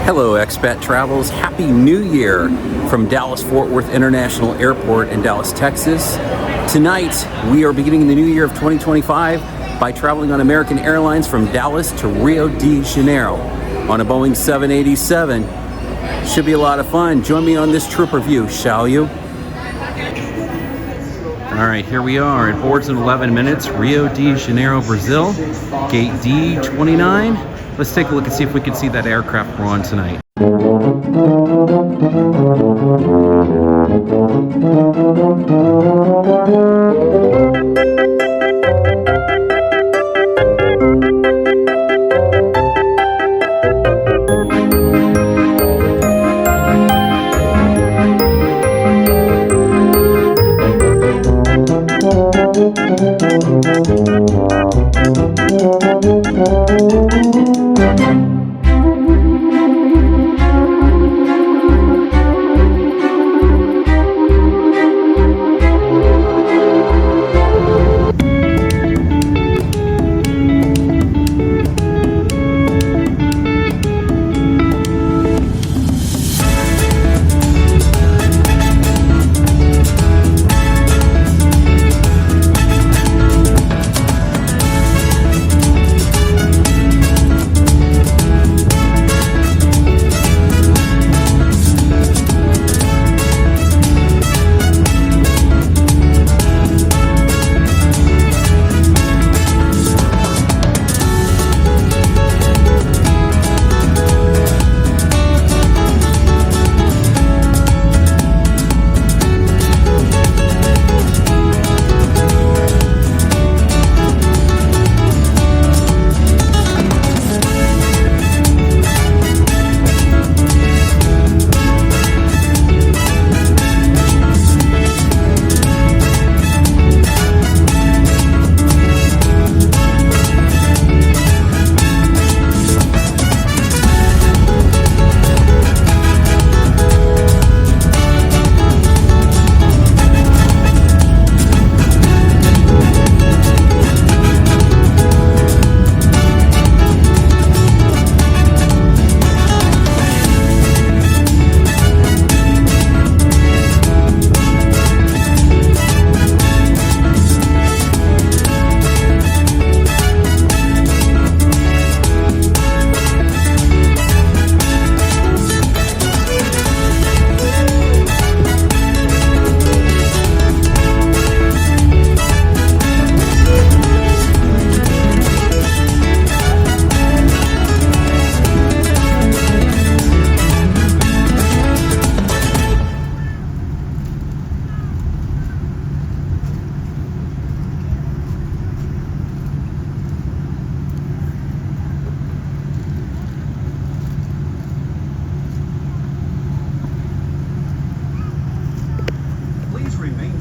Hello, expat travels. Happy New Year from Dallas-Fort Worth International Airport in Dallas, Texas. Tonight, we are beginning the new year of 2025 by traveling on American Airlines from Dallas to Rio de Janeiro on a Boeing 787. Should be a lot of fun. Join me on this trip review, shall you? All right, here we are. It boards in 11 minutes. Rio de Janeiro, Brazil. Gate D29. Let's take a look and see if we can see that aircraft we're on tonight.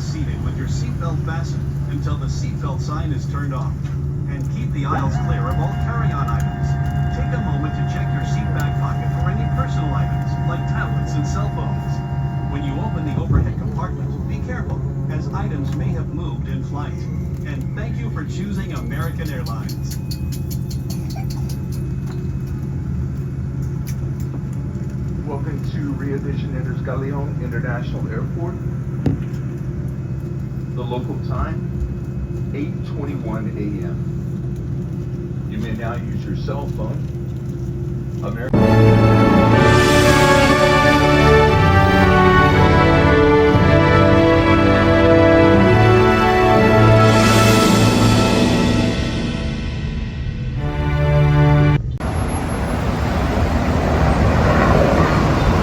Seated with your seatbelt fastened until the seatbelt sign is turned off. And keep the aisles clear of all carry-on items. Take a moment to check your seat back pocket for any personal items, like tablets and cell phones. When you open the overhead compartment, be careful, as items may have moved in flight. And thank you for choosing American Airlines. Welcome to Rio de Janeiro's Galeão International Airport. The local time, 8:21 a.m. You may now use your cell phone.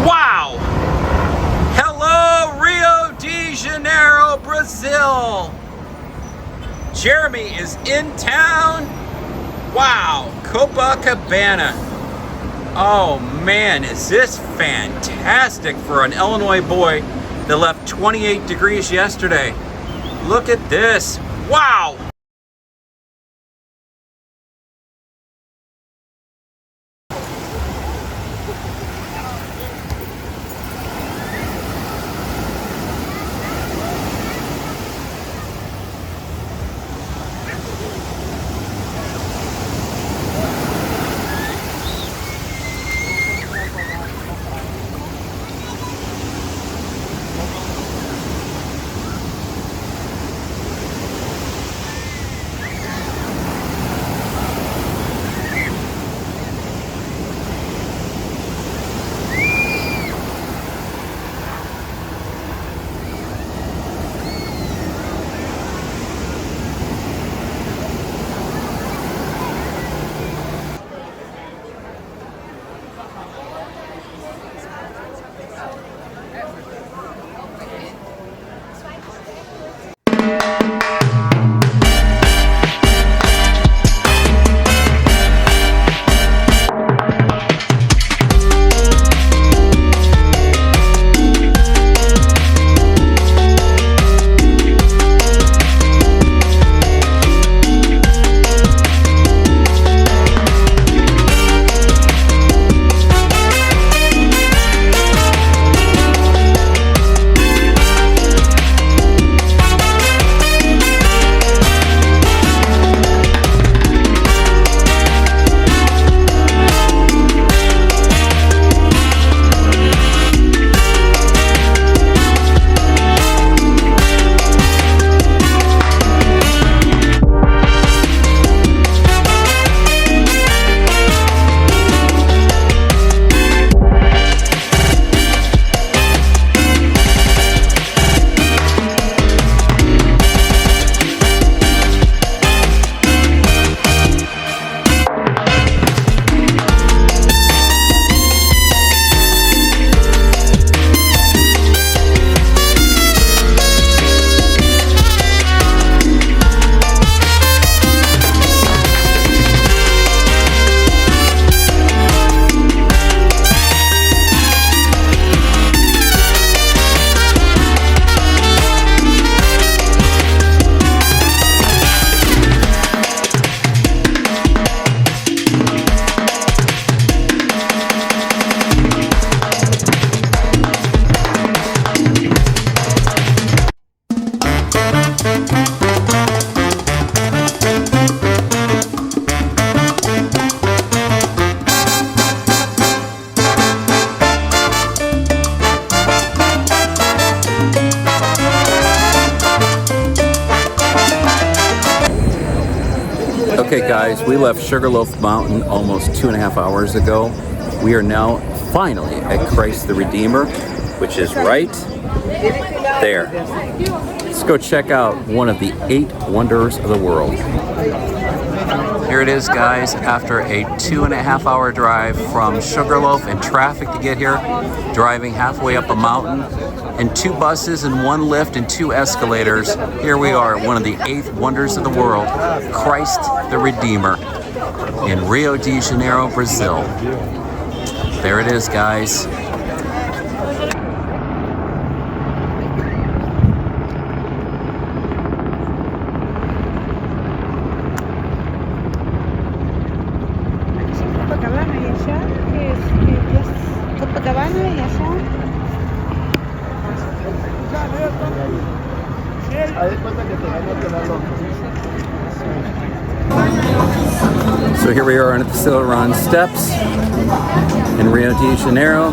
Wow! Hello, Rio de Janeiro, Brazil! Jeremy is in town. Wow, Copacabana. Oh man, is this fantastic for an Illinois boy that left 28 degrees yesterday. Look at this. Wow! guys, we left Sugarloaf Mountain almost 2.5 hours ago. We are now finally at Christ the Redeemer, which is right there. Let's go check out one of the 8 wonders of the world. Here it is, guys, after a 2.5 hour drive from Sugarloaf and traffic to get here, driving halfway up a mountain, and 2 buses and 1 lift and 2 escalators. Here we are at one of the 8 wonders of the world, Christ the Redeemer, in Rio de Janeiro, Brazil. There it is, guys. So here we are on the Siloran Steps in Rio de Janeiro.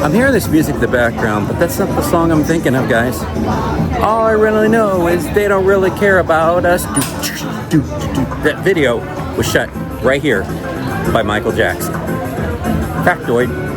I'm hearing this music in the background, but that's not the song I'm thinking of, guys. All I really know is they don't really care about us. That video was shot right here by Michael Jackson. Factoid.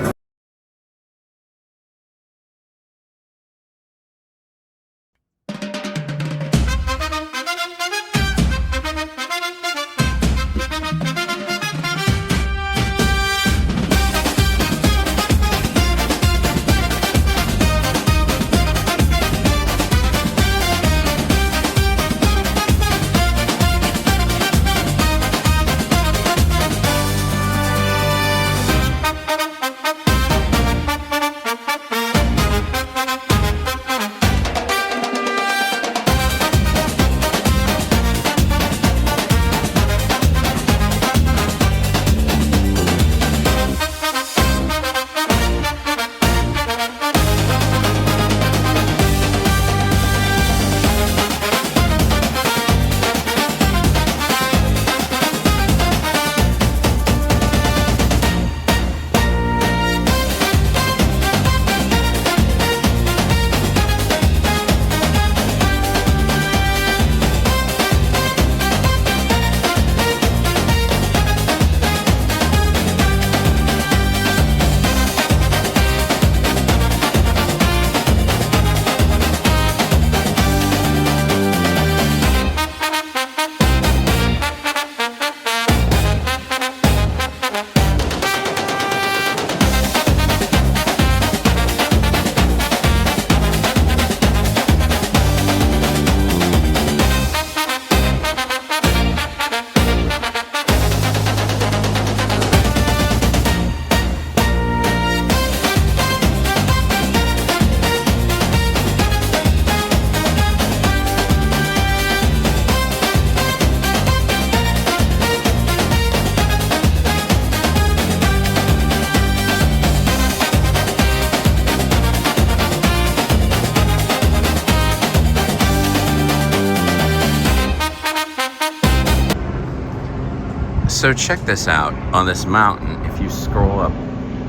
So check this out. On this mountain, if you scroll up,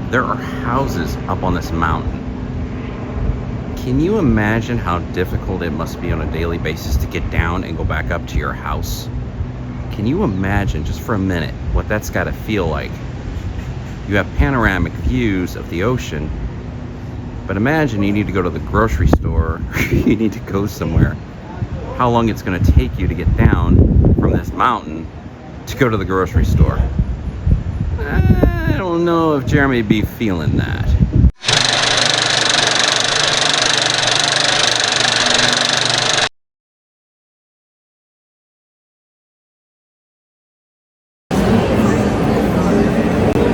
there are houses up on this mountain. Can you imagine how difficult it must be on a daily basis to get down and go back up to your house? Can you imagine, just for a minute, what that's got to feel like? You have panoramic views of the ocean, but imagine you need to go to the grocery store, you need to go somewhere. How long it's going to take you to get down from this mountain to go to the grocery store. I don't know if Jeremy be feeling that.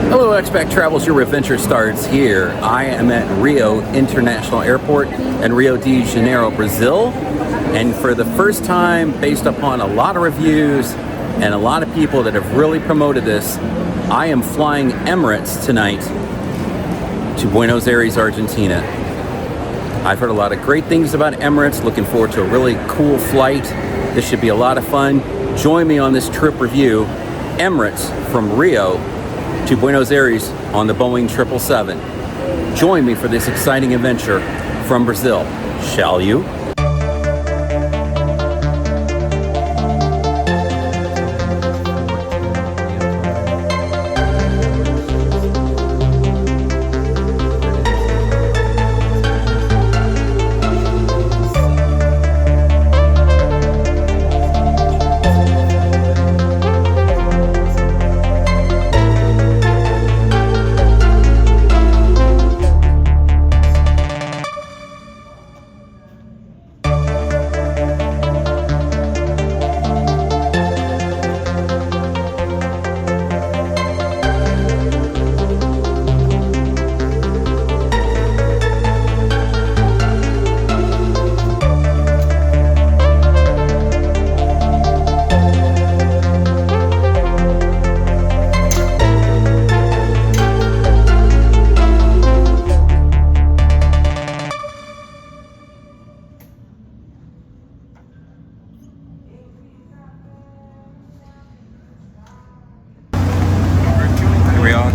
Hello Expat Travels, your adventure starts here. I am at Rio International Airport in Rio de Janeiro, Brazil. And for the first time, based upon a lot of reviews and a lot of people that have really promoted this, I am flying Emirates tonight to Buenos Aires, Argentina. I've heard a lot of great things about Emirates, looking forward to a really cool flight. This should be a lot of fun. Join me on this trip review, Emirates from Rio to Buenos Aires on the Boeing 777. Join me for this exciting adventure from Brazil, shall you?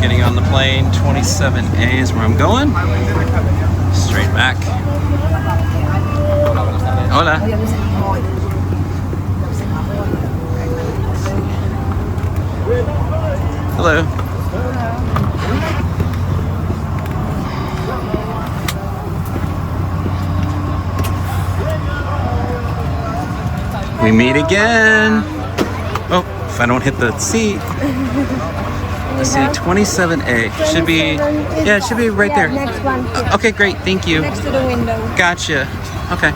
Getting on the plane, 27A is where I'm going. Straight back. Hola. Hello. We meet again. Oh, if I don't hit the seat. Let's see, 27A. Should be, yeah, it should be right there. Next one. Okay, great, thank you. Next to the window. Gotcha. Okay.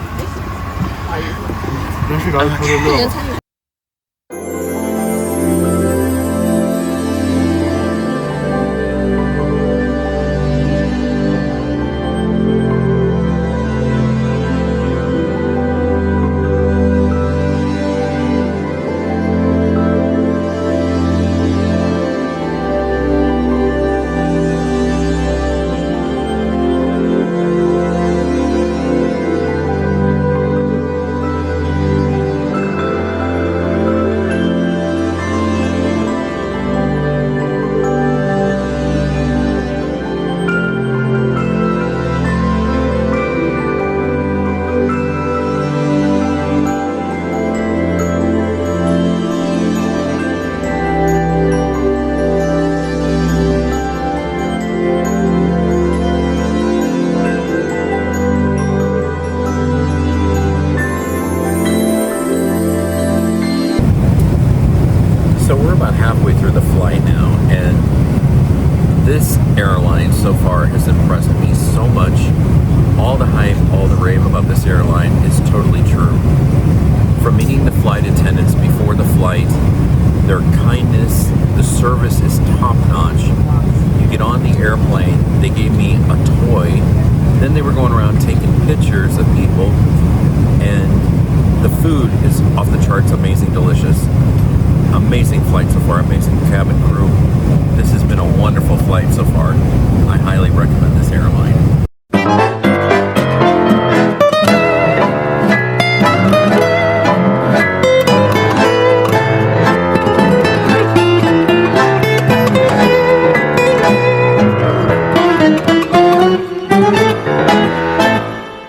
So we're about halfway through the flight now, and this airline so far has impressed me so much. All the hype, all the rave about this airline is totally true. From meeting the flight attendants before the flight, their kindness, the service is top notch. You get on the airplane, they gave me a toy, then they were going around taking pictures of people, and the food is off the charts, amazing, delicious. Amazing flight so far, amazing cabin crew. This has been a wonderful flight so far. I highly recommend this airline.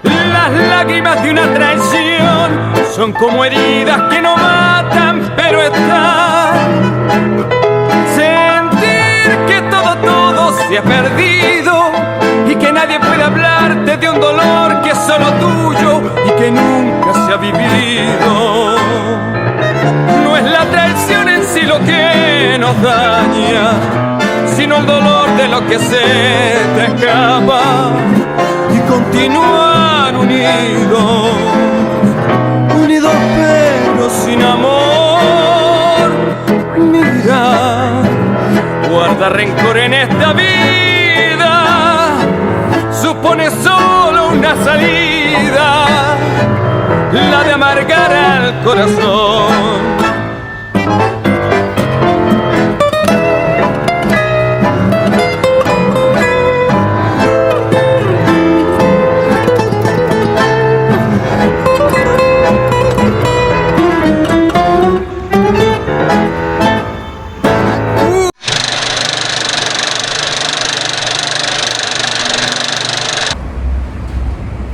Las lágrimas de una traición son como heridas que no matan, pero están. Sentir que todo se ha perdido y que nadie puede hablarte de un dolor que es solo tuyo y que nunca se ha vivido. No es la traición en sí lo que nos daña, sino el dolor de lo que se te escapa y continuar unidos, unidos pero sin amor. Mira, guarda rencor en esta vida, supone solo una salida, la de amargar al corazón.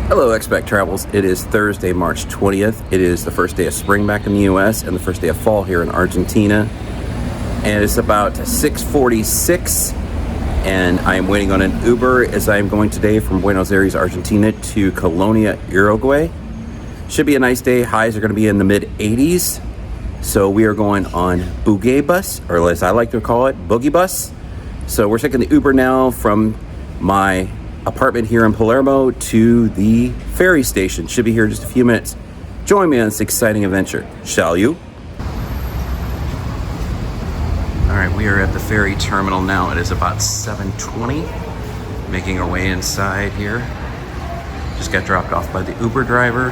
Hello, Expat Travels. It is Thursday, March 20th. It is the first day of spring back in the U.S. and the first day of fall here in Argentina. And it's about 6:46, and I am waiting on an Uber as I am going today from Buenos Aires, Argentina to Colonia, Uruguay. Should be a nice day. Highs are going to be in the mid-80s. So we are going on Boogie Bus, or as I like to call it, Boogie Bus. So we're taking the Uber now from my apartment here in Palermo to the ferry station. Should be here in just a few minutes. Join me on this exciting adventure, shall you? All right, we are at the ferry terminal now. It is about 7:20. Making our way inside here. Just got dropped off by the Uber driver.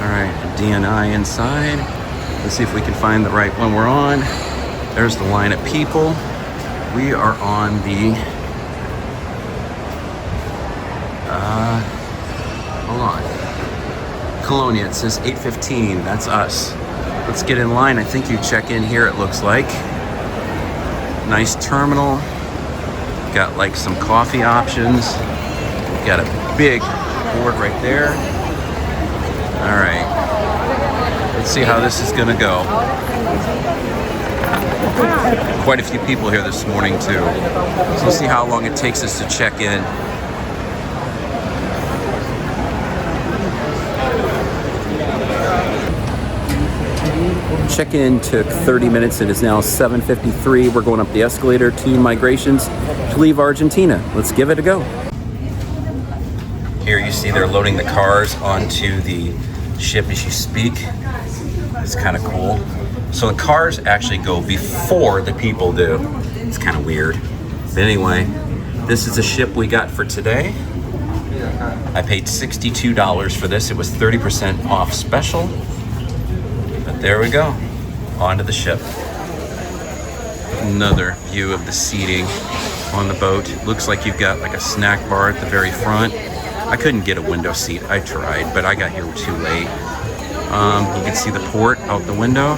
All right, DNI inside. Let's see if we can find the right one we're on. There's the line of people. We are on the hold on. Colonia, it says 8:15, that's us. Let's get in line. I think you check in here, it looks like. Nice terminal. Got like some coffee options. Got a big board right there. All right. Let's see how this is gonna go. Quite a few people here this morning too. So we'll see how long it takes us to check in. Check-in took 30 minutes. It is now 7:53. We're going up the escalator to Migrations to leave Argentina. Let's give it a go. Here you see they're loading the cars onto the ship as you speak. It's kind of cool. So the cars actually go before the people do. It's kind of weird. But anyway, this is a ship we got for today. I paid $62 for this. It was 30% off special. But there we go. Onto the ship. Another view of the seating on the boat. Looks like you've got like a snack bar at the very front. I couldn't get a window seat. I tried, but I got here too late. You can see the port out the window.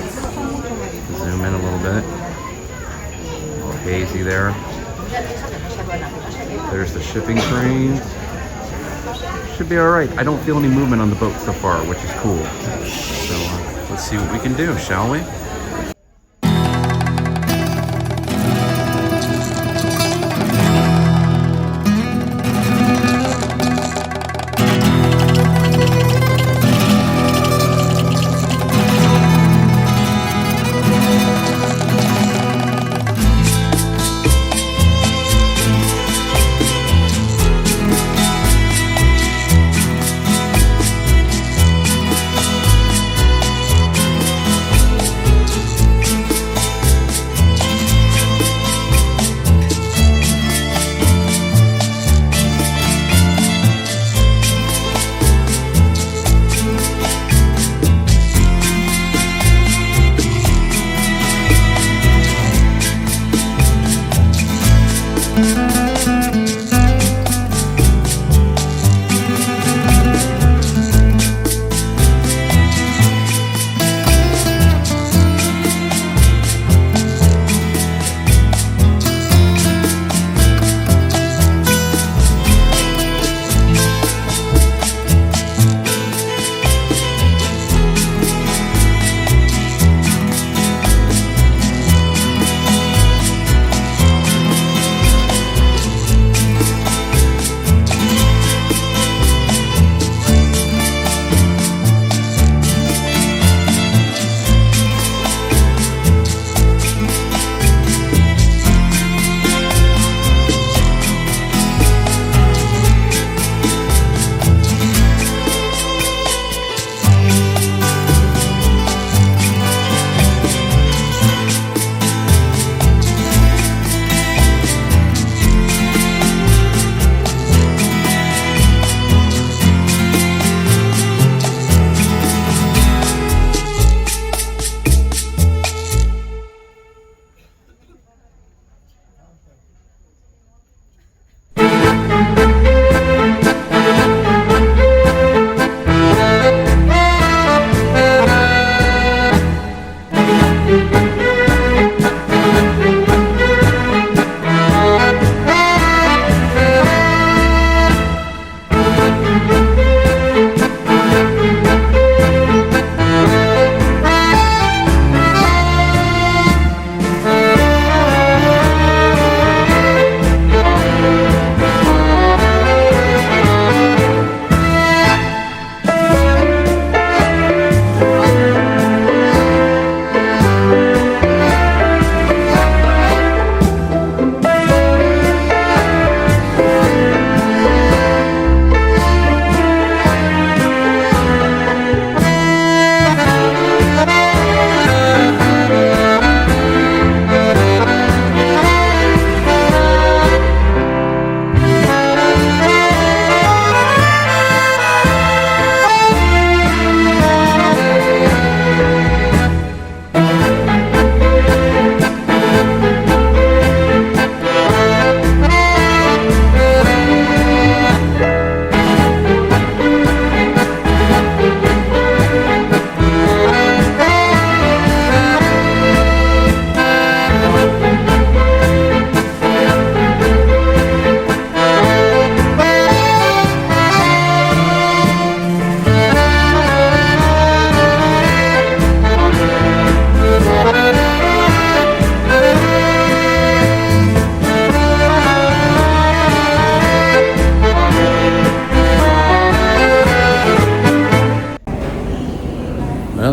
Zoom in a little bit. A little hazy there. There's the shipping cranes. Should be all right. I don't feel any movement on the boat so far, which is cool. So let's see what we can do, shall we?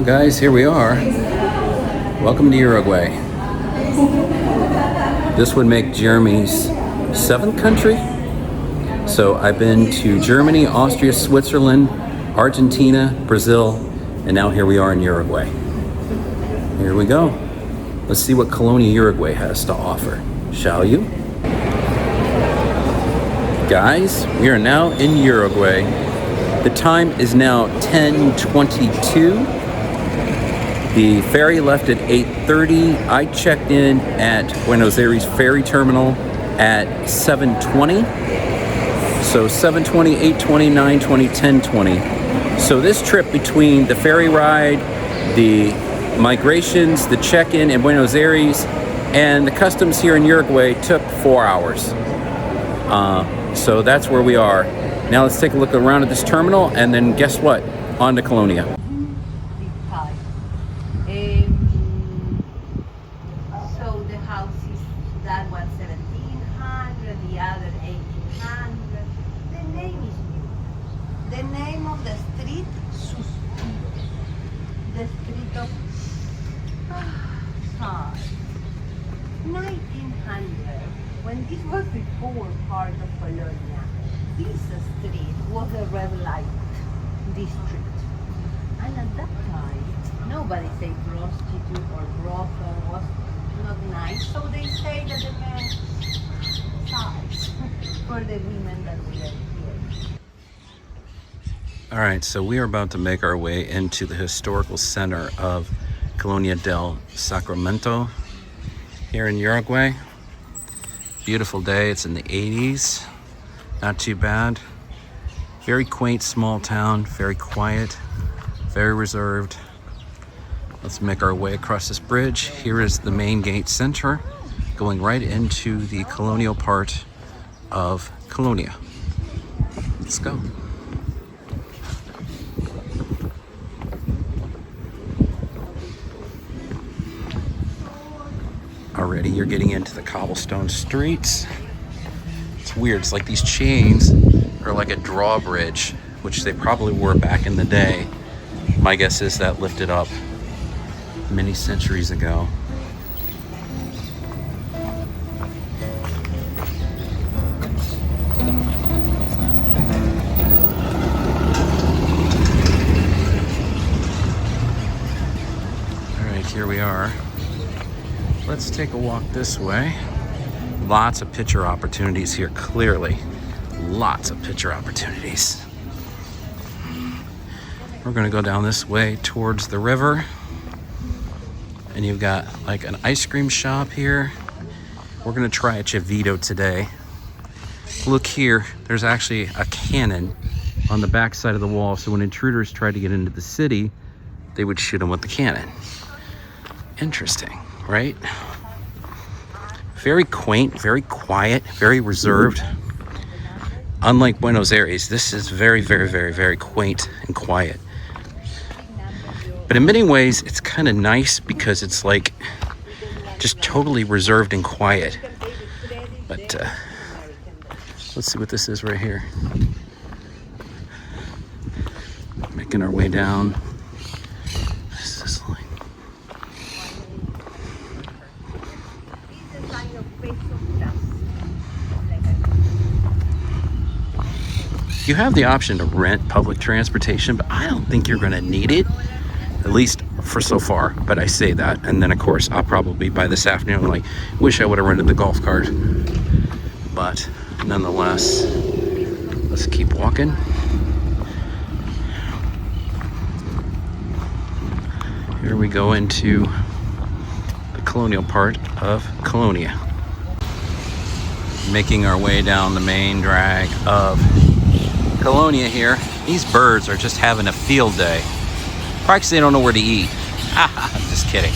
guys, here we are. Welcome to Uruguay. This would make Jeremy's 7th country. So I've been to Germany, Austria, Switzerland, Argentina, Brazil, and now here we are in Uruguay. Here we go. Let's see what Colonia, Uruguay has to offer, shall you? Guys, we are now in Uruguay. The time is now 10:22. The ferry left at 8:30. I checked in at Buenos Aires ferry terminal at 7:20. So 7:20, 8:20, 9:20, 10:20. So this trip between the ferry ride, the migrations, the check-in in Buenos Aires, and the customs here in Uruguay took 4 hours. So that's where we are. Now let's take a look around at this terminal, and then guess what? On to Colonia. So the house is that one 1700, the other 1800. The name is new. The name of the street, Suspiro. The street of Sigh. 1900, when this was the poor part of Colonia, this street was a red light district. And at that time, nobody said prostitute or brothel was not nice, so they say that the men size for the women that were here. All right, so we are about to make our way into the historical center of Colonia del Sacramento here in Uruguay. Beautiful day, it's in the 80s, not too bad. Very quaint small town, very quiet, very reserved. Let's make our way across this bridge. Here is the main gate center, going right into the colonial part of Colonia. Let's go. Already you're getting into the cobblestone streets. It's weird, it's like these chains are like a drawbridge, which they probably were back in the day. My guess is that lifted up many centuries ago. All right, here we are. Let's take a walk this way. Lots of picture opportunities here, clearly. Lots of picture opportunities. We're gonna go down this way towards the river. And you've got like an ice cream shop here. We're gonna try a Chivito today. Look here, there's actually a cannon on the back side of the wall. So when intruders tried to get into the city, they would shoot them with the cannon. Interesting, right? Very quaint, very quiet, very reserved. Unlike Buenos Aires, this is very, very, very, very quaint and quiet. But in many ways, it's kind of nice because it's like just totally reserved and quiet. But let's see what this is right here. Making our way down. What is this like? You have the option to rent public transportation, but I don't think you're going to need it, at least for so far. But I say that, and then of course I'll probably by this afternoon like wish I would have rented the golf cart. But nonetheless, let's keep walking. Here we go into the colonial part of Colonia. Making our way down the main drag of Colonia here. These birds are just having a field day. Probably because they don't know where to eat. I'm just kidding.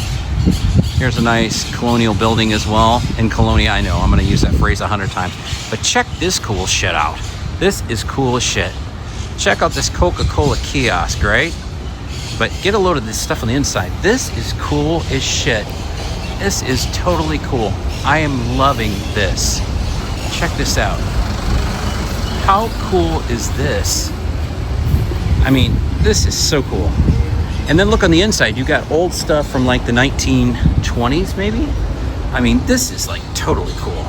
Here's a nice colonial building as well in Colonia. I know I'm going to use that phrase 100 times. But check this cool shit out. This is cool as shit. Check out this Coca-Cola kiosk, right? But get a load of this stuff on the inside. This is cool as shit. This is totally cool. I am loving this. Check this out. How cool is this? I mean, this is so cool. And then look on the inside, you got old stuff from like the 1920s maybe. I mean, this is like totally cool.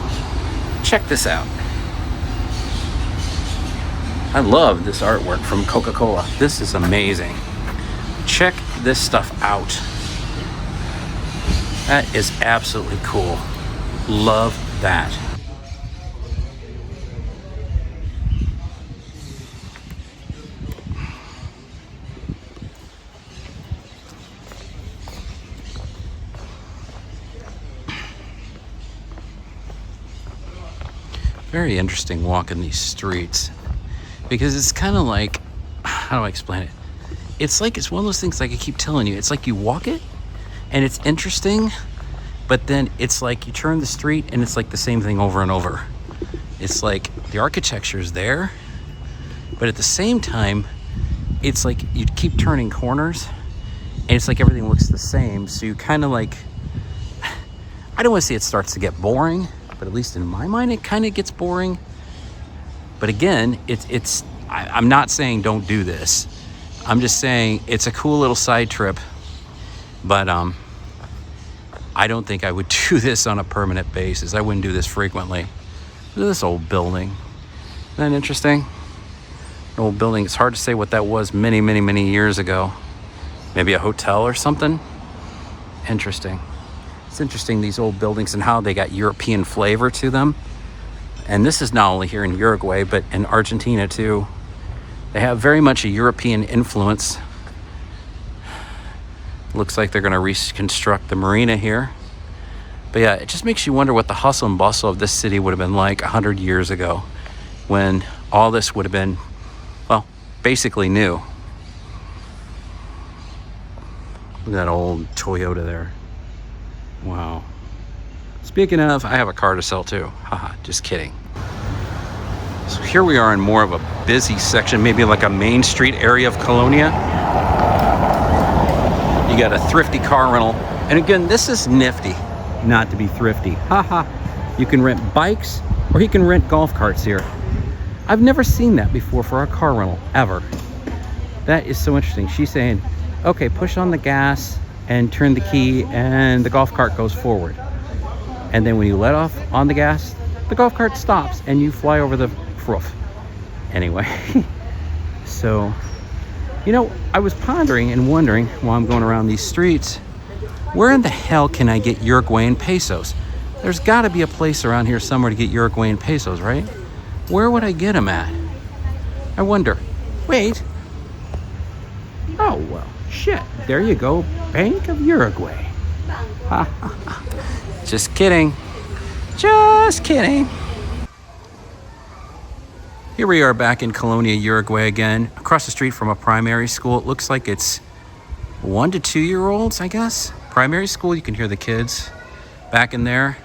Check this out. I love this artwork from Coca-Cola. This is amazing. Check this stuff out. That is absolutely cool. Love that. Very interesting walking these streets, because it's kind of like, how do I explain it? It's like, it's one of those things, like I keep telling you, it's like you walk it and it's interesting, but then it's like you turn the street and it's like the same thing over and over. It's like the architecture is there, but at the same time, it's like you keep turning corners and it's like everything looks the same. So you kind of like, I don't want to say it starts to get boring, but at least in my mind, it kind of gets boring. But again, I'm not saying don't do this. I'm just saying it's a cool little side trip, but I don't think I would do this on a permanent basis. I wouldn't do this frequently. Look at this old building. Isn't that interesting? An old building. It's hard to say what that was many, many, many years ago. Maybe a hotel or something. Interesting. It's interesting, these old buildings and how they got European flavor to them. And this is not only here in Uruguay, but in Argentina too. They have very much a European influence. Looks like they're going to reconstruct the marina here. But yeah, it just makes you wonder what the hustle and bustle of this city would have been like 100 years ago, when all this would have been, well, basically new. Look at that old Toyota there. Wow. Speaking of, I have a car to sell too. Haha, just kidding. So here we are in more of a busy section, maybe like a main street area of Colonia. You got a thrifty car rental. And again, this is nifty not to be thrifty. Haha. You can rent bikes or you can rent golf carts here. I've never seen that before for a car rental, ever. That is so interesting. She's saying, okay, push on the gas and turn the key and the golf cart goes forward. And then when you let off on the gas, the golf cart stops and you fly over the roof. Anyway, so, you know, I was pondering and wondering while I'm going around these streets, where in the hell can I get Uruguayan pesos? There's got to be a place around here somewhere to get Uruguayan pesos, right? Where would I get them at? I wonder. Wait. Oh, well, shit. There you go. Bank of Uruguay. Just kidding. Just kidding. Here we are back in Colonia, Uruguay again. Across the street from a primary school. It looks like it's 1 to 2 year olds, I guess. Primary school, you can hear the kids back in there.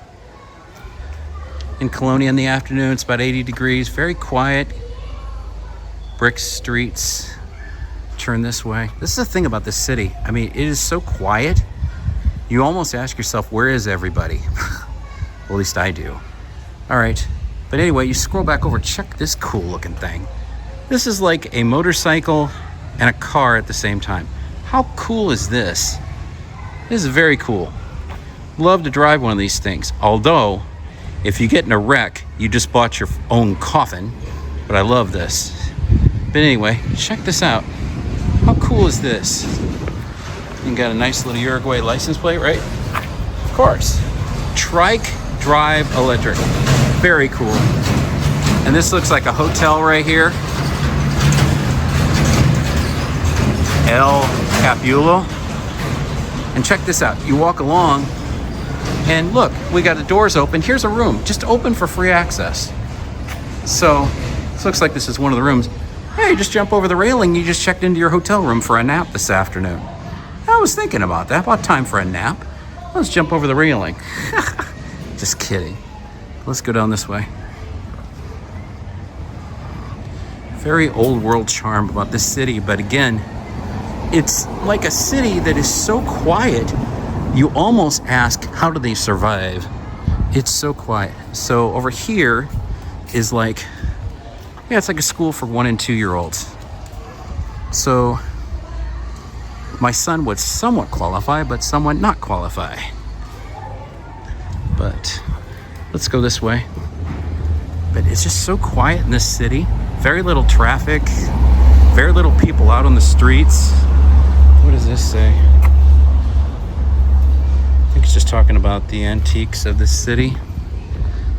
In Colonia in the afternoon, it's about 80 degrees. Very quiet. Brick streets. Turn this way. This is the thing about this city. I mean, it is so quiet. You almost ask yourself, where is everybody? Well, at least I do. All right. But anyway, you scroll back over. Check this cool looking thing. This is like a motorcycle and a car at the same time. How cool is this? This is very cool. Love to drive one of these things. Although, if you get in a wreck, you just bought your own coffin. But I love this. But anyway, check this out. How cool is this? You got a nice little Uruguay license plate, right? Of course. Trike Drive Electric. Very cool. And this looks like a hotel right here. El Capulo. And check this out. You walk along and look, we got the doors open. Here's a room, just open for free access. So this looks like this is one of the rooms. Hey, just jump over the railing. You just checked into your hotel room for a nap this afternoon. I was thinking about that. About time for a nap. Let's jump over the railing. Just kidding. Let's go down this way. Very old world charm about this city, but again, it's like a city that is so quiet, you almost ask, how do they survive? It's so quiet. So over here is like, yeah, it's like a school for 1 and 2 year olds. So My son would somewhat qualify, but somewhat not qualify. But let's go this way. But it's just so quiet in this city. Very little traffic, very little people out on the streets. What does this say? I think it's just talking about the antiques of this city.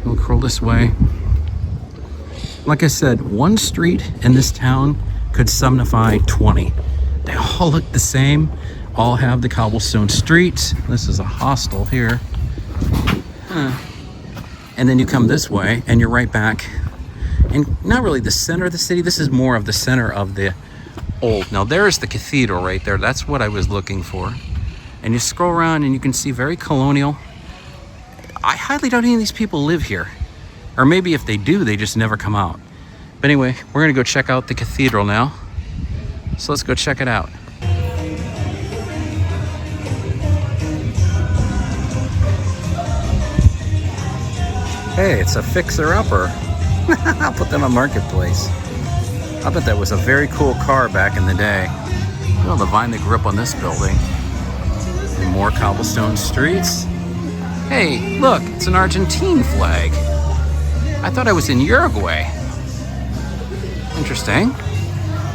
We'll curl this way. Like I said, one street in this town could signify 20. They all look the same, all have the cobblestone streets. This is a hostel here. And then you come this way and you're right back. And not really the center of the city, this is more of the center of the old. Now there's the cathedral right there, that's what I was looking for. And you scroll around and you can see very colonial. I highly doubt any of these people live here. Or maybe if they do, they just never come out. But anyway, we're gonna go check out the cathedral now. So let's go check it out. Hey, it's a fixer-upper. I'll put them on Marketplace. I bet that was a very cool car back in the day. You know, the vine that grew up on this building. And more cobblestone streets. Hey, look, it's an Argentine flag. I thought I was in Uruguay. Interesting.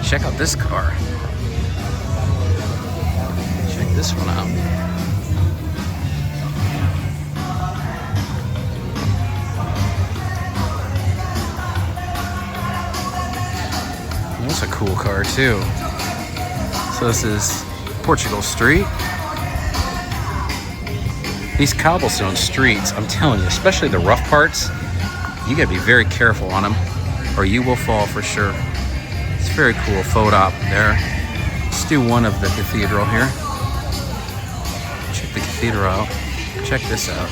Check out this car. Check this one out. That's a cool car too. So this is Portugal Street. These cobblestone streets, I'm telling you, especially the rough parts, you gotta be very careful on them or you will fall for sure. It's very cool photo op there. Let's do one of the cathedral here. Check the cathedral out. Check this out.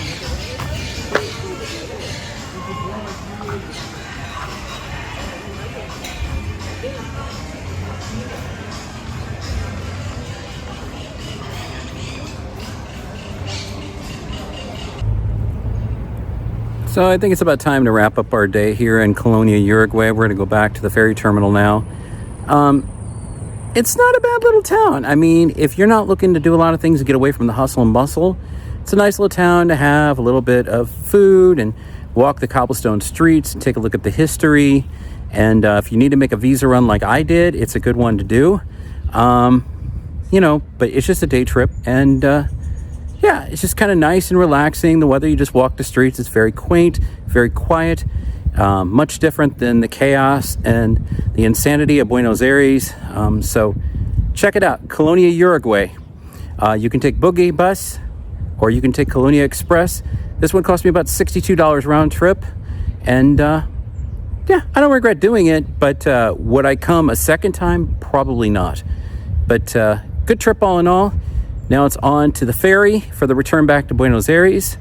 So I think it's about time to wrap up our day here in Colonia, Uruguay. We're going to go back to the ferry terminal now. It's not a bad little town. I mean, if you're not looking to do a lot of things to get away from the hustle and bustle, it's a nice little town to have a little bit of food and walk the cobblestone streets and take a look at the history. And if you need to make a visa run like I did, it's a good one to do. You know, but it's just a day trip. And yeah, it's just kind of nice and relaxing. The weather, you just walk the streets. It's very quaint, very quiet. Much different than the chaos and the insanity of Buenos Aires. So check it out, Colonia, Uruguay. You can take Boogie Bus or you can take Colonia Express. This one cost me about $62 round trip. And yeah, I don't regret doing it, but would I come a second time? Probably not. But good trip all in all. Now it's on to the ferry for the return back to Buenos Aires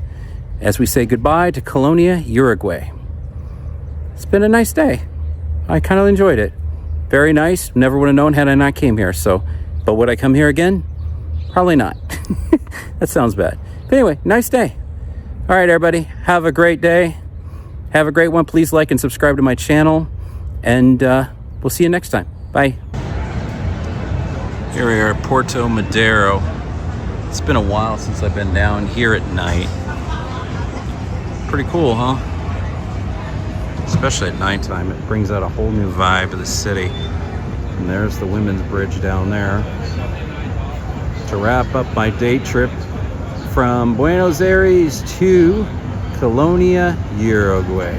as we say goodbye to Colonia, Uruguay. It's been a nice day. I kind of enjoyed it. Very nice. Never would have known had I not came here. So, but would I come here again? Probably not. That sounds bad. But anyway, nice day. All right, everybody. Have a great day. Have a great one. Please like and subscribe to my channel. And we'll see you next time. Bye. Here we are at Porto Madero. It's been a while since I've been down here at night. Pretty cool, huh? Especially at nighttime, it brings out a whole new vibe to the city. And there's the women's bridge down there. To wrap up my day trip from Buenos Aires to Colonia, Uruguay.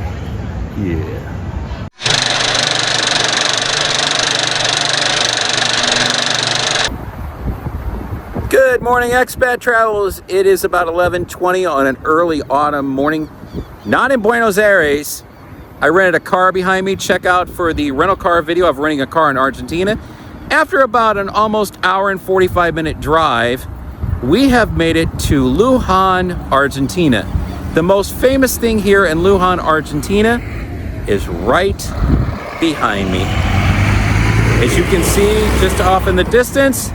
Yeah. Good morning, expat travelers. It is about 11:20 on an early autumn morning. Not in Buenos Aires. I rented a car behind me. Check out for the rental car video of renting a car in Argentina. After about an almost hour and 45-minute drive, we have made it to Luján, Argentina. The most famous thing here in Luján, Argentina is right behind me. As you can see, just off in the distance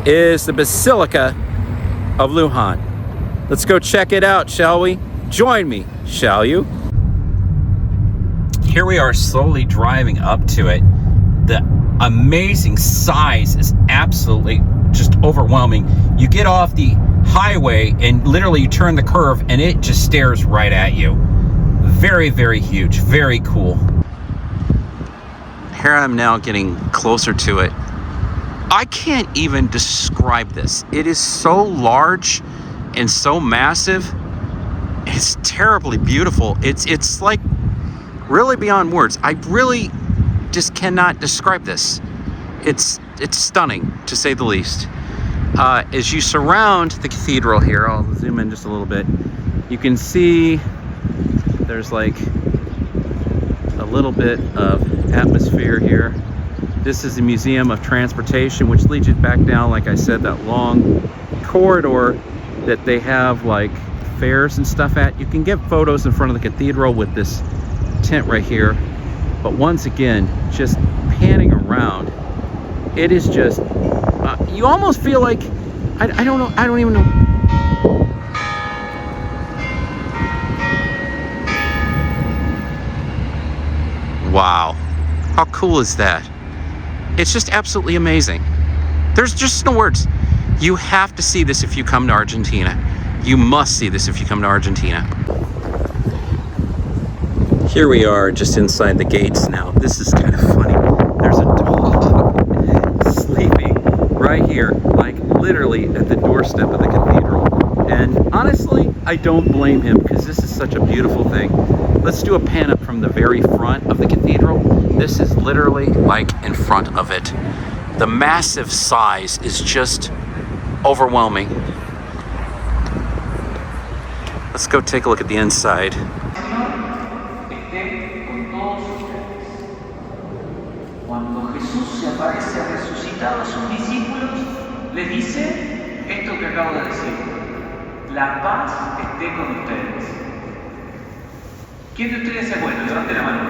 is the Basilica of Luján. Let's go check it out, shall we? Join me, shall you? Here we are slowly driving up to it. The amazing size is absolutely just overwhelming. You get off the highway and literally you turn the curve and it just stares right at you. Very, very huge, very cool. Here I'm now getting closer to it. I can't even describe this. It is so large and so massive. It's terribly beautiful. It's like really beyond words. I really just cannot describe this. It's stunning, to say the least. As you surround the cathedral here, I'll zoom in just a little bit, you can see there's like a little bit of atmosphere here. This is the Museum of Transportation, which leads you back down, like I said, that long corridor that they have like fairs and stuff at. You can get photos in front of the cathedral with this tent right here. But once again, just panning around, it is just, you almost feel like, I don't know, I don't even know. Wow, how cool is that? It's just absolutely amazing. There's just no words. You have to see this if you come to Argentina. You must see this if you come to Argentina. Here we are just inside the gates now. This is kind of funny. There's a dog sleeping right here, like literally at the doorstep of the cathedral. And honestly, I don't blame him because this is such a beautiful thing. Let's do a pan up from the very front of the cathedral. This is literally like in front of it. The massive size is just overwhelming. Let's go take a look at the inside. Cuando Jesús se aparece resucitado a sus discípulos, les dice esto que acabo de decir: la paz esté con ustedes. ¿Quién de ustedes es bueno? Levante la mano.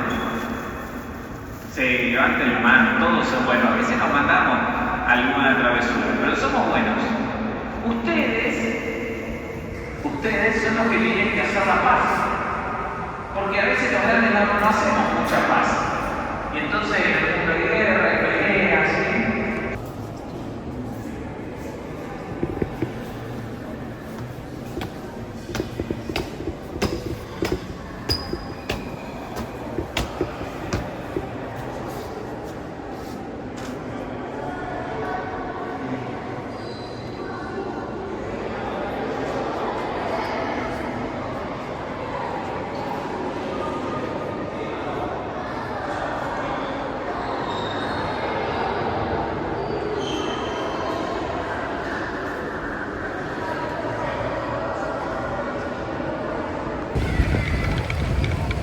Sí, levanten la mano, todos son buenos. A veces nos mandamos alguna travesura, pero somos buenos. Ustedes son los que tienen que hacer la paz. Porque a veces los grandes no hacemos mucha paz. Y entonces en el mundo de guerra y peleas, ¿sí?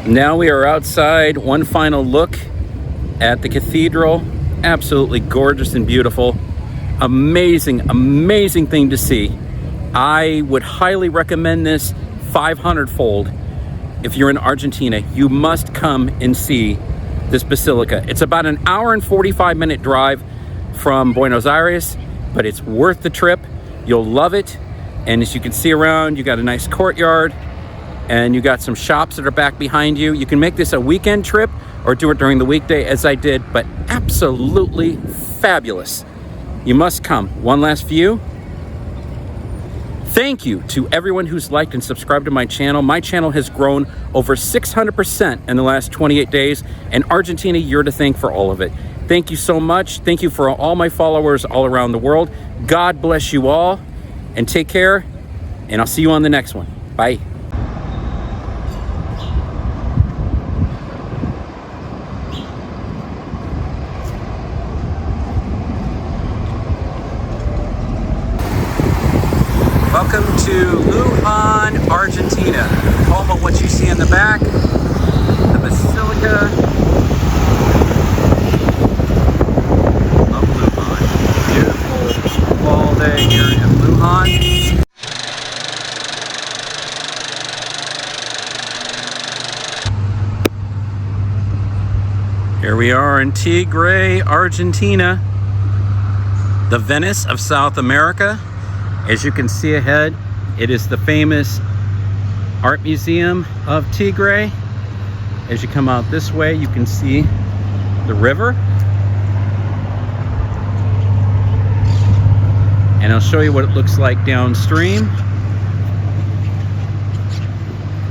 Now we are outside. One final look at the cathedral. Absolutely gorgeous and beautiful. Amazing, amazing thing to see. I would highly recommend this 500-fold. If you're in Argentina, you must come and see this basilica. It's about an hour and 45-minute drive from Buenos Aires, but it's worth the trip. You'll love it. And as you can see around, you got a nice courtyard, and you got some shops that are back behind you. You can make this a weekend trip or do it during the weekday as I did, but absolutely fabulous. You must come. One last view. Thank you to everyone who's liked and subscribed to my channel. My channel has grown over 600% in the last 28 days, and Argentina, you're to thank for all of it. Thank you so much. Thank you for all my followers all around the world. God bless you all, and take care, and I'll see you on the next one. Bye. Welcome to Luján, Argentina. Home of what you see in the back, the Basilica of Luján. Beautiful fall day here in Luján. Here we are in Tigre, Argentina, the Venice of South America. As you can see ahead, it is the famous Art Museum of Tigre. As you come out this way, you can see the river. and I'll show you what it looks like downstream.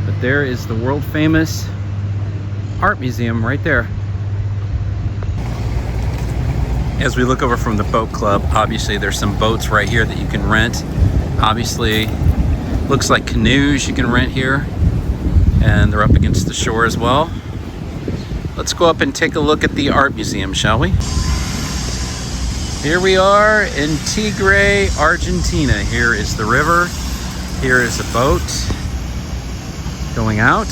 But there is the world famous art museum right there. As we look over from the boat club, obviously there's some boats right here that you can rent. Obviously, looks like canoes you can rent here, and they're up against the shore as well. Let's go up and take a look at the art museum, shall we? Here we are in Tigre, Argentina. Here is the river. Here is a boat going out.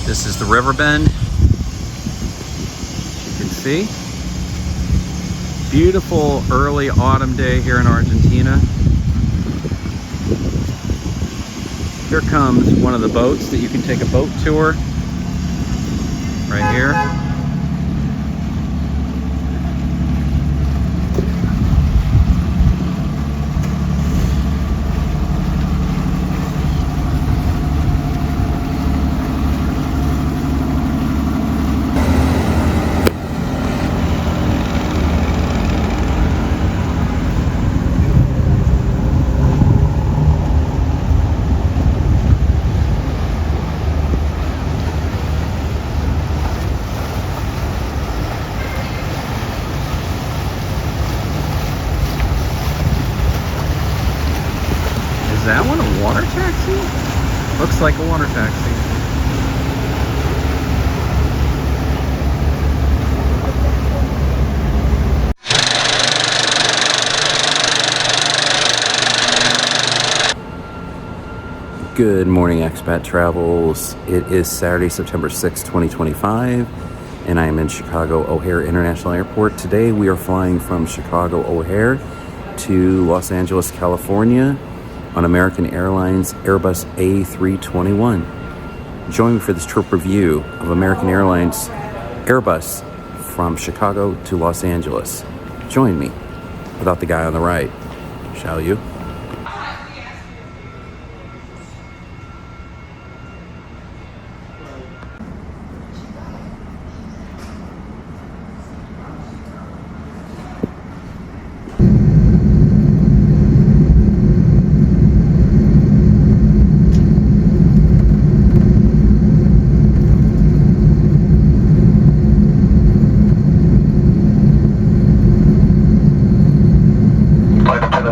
This is the river bend. You can see. Beautiful early autumn day here in Argentina. Here comes one of the boats that you can take a boat tour. Right here. Is that one a water taxi? Looks like a water taxi. Good morning, Expat Travels. It is Saturday, September 6, 2025, and I am in Chicago O'Hare International Airport. Today we are flying from Chicago O'Hare to Los Angeles, California on American Airlines Airbus A321. Join me for this trip review of American Airlines Airbus from Chicago to Los Angeles. Join me without the guy on the right, shall you?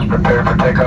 Prepare for takeoff.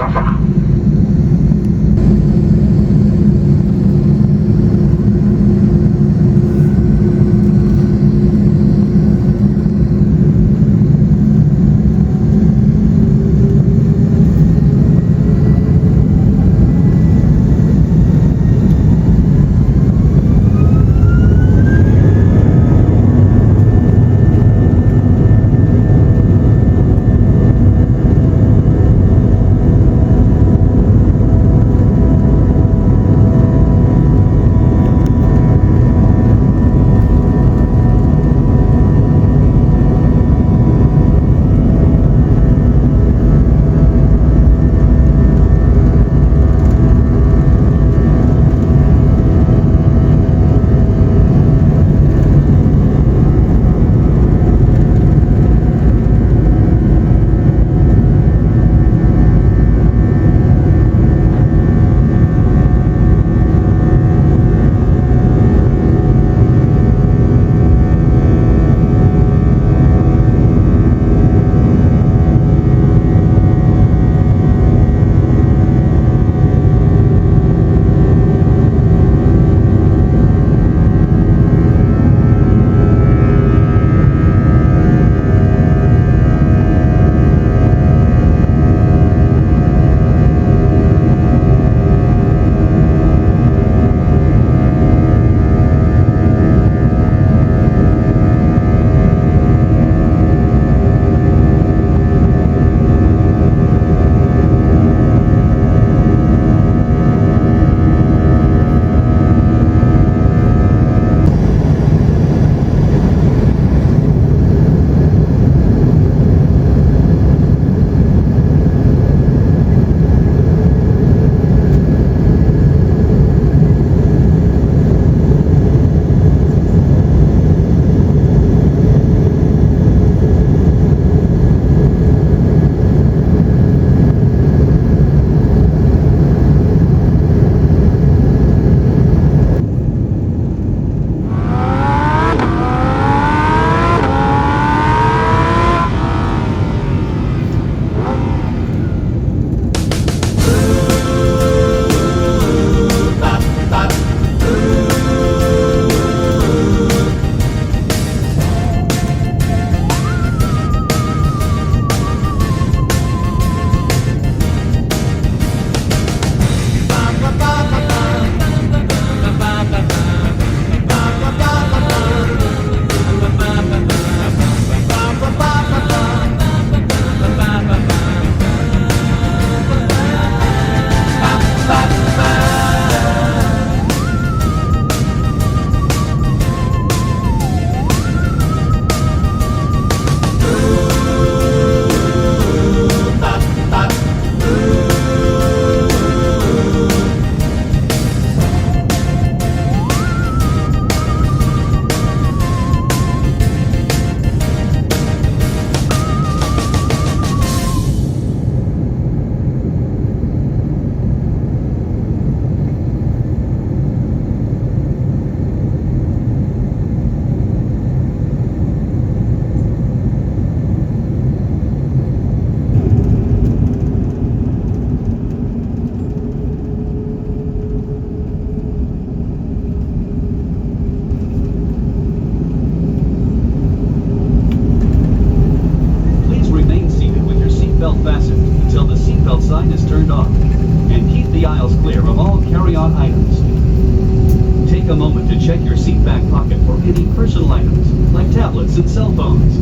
take a moment to check your seat back pocket for any personal items, like tablets and cell phones.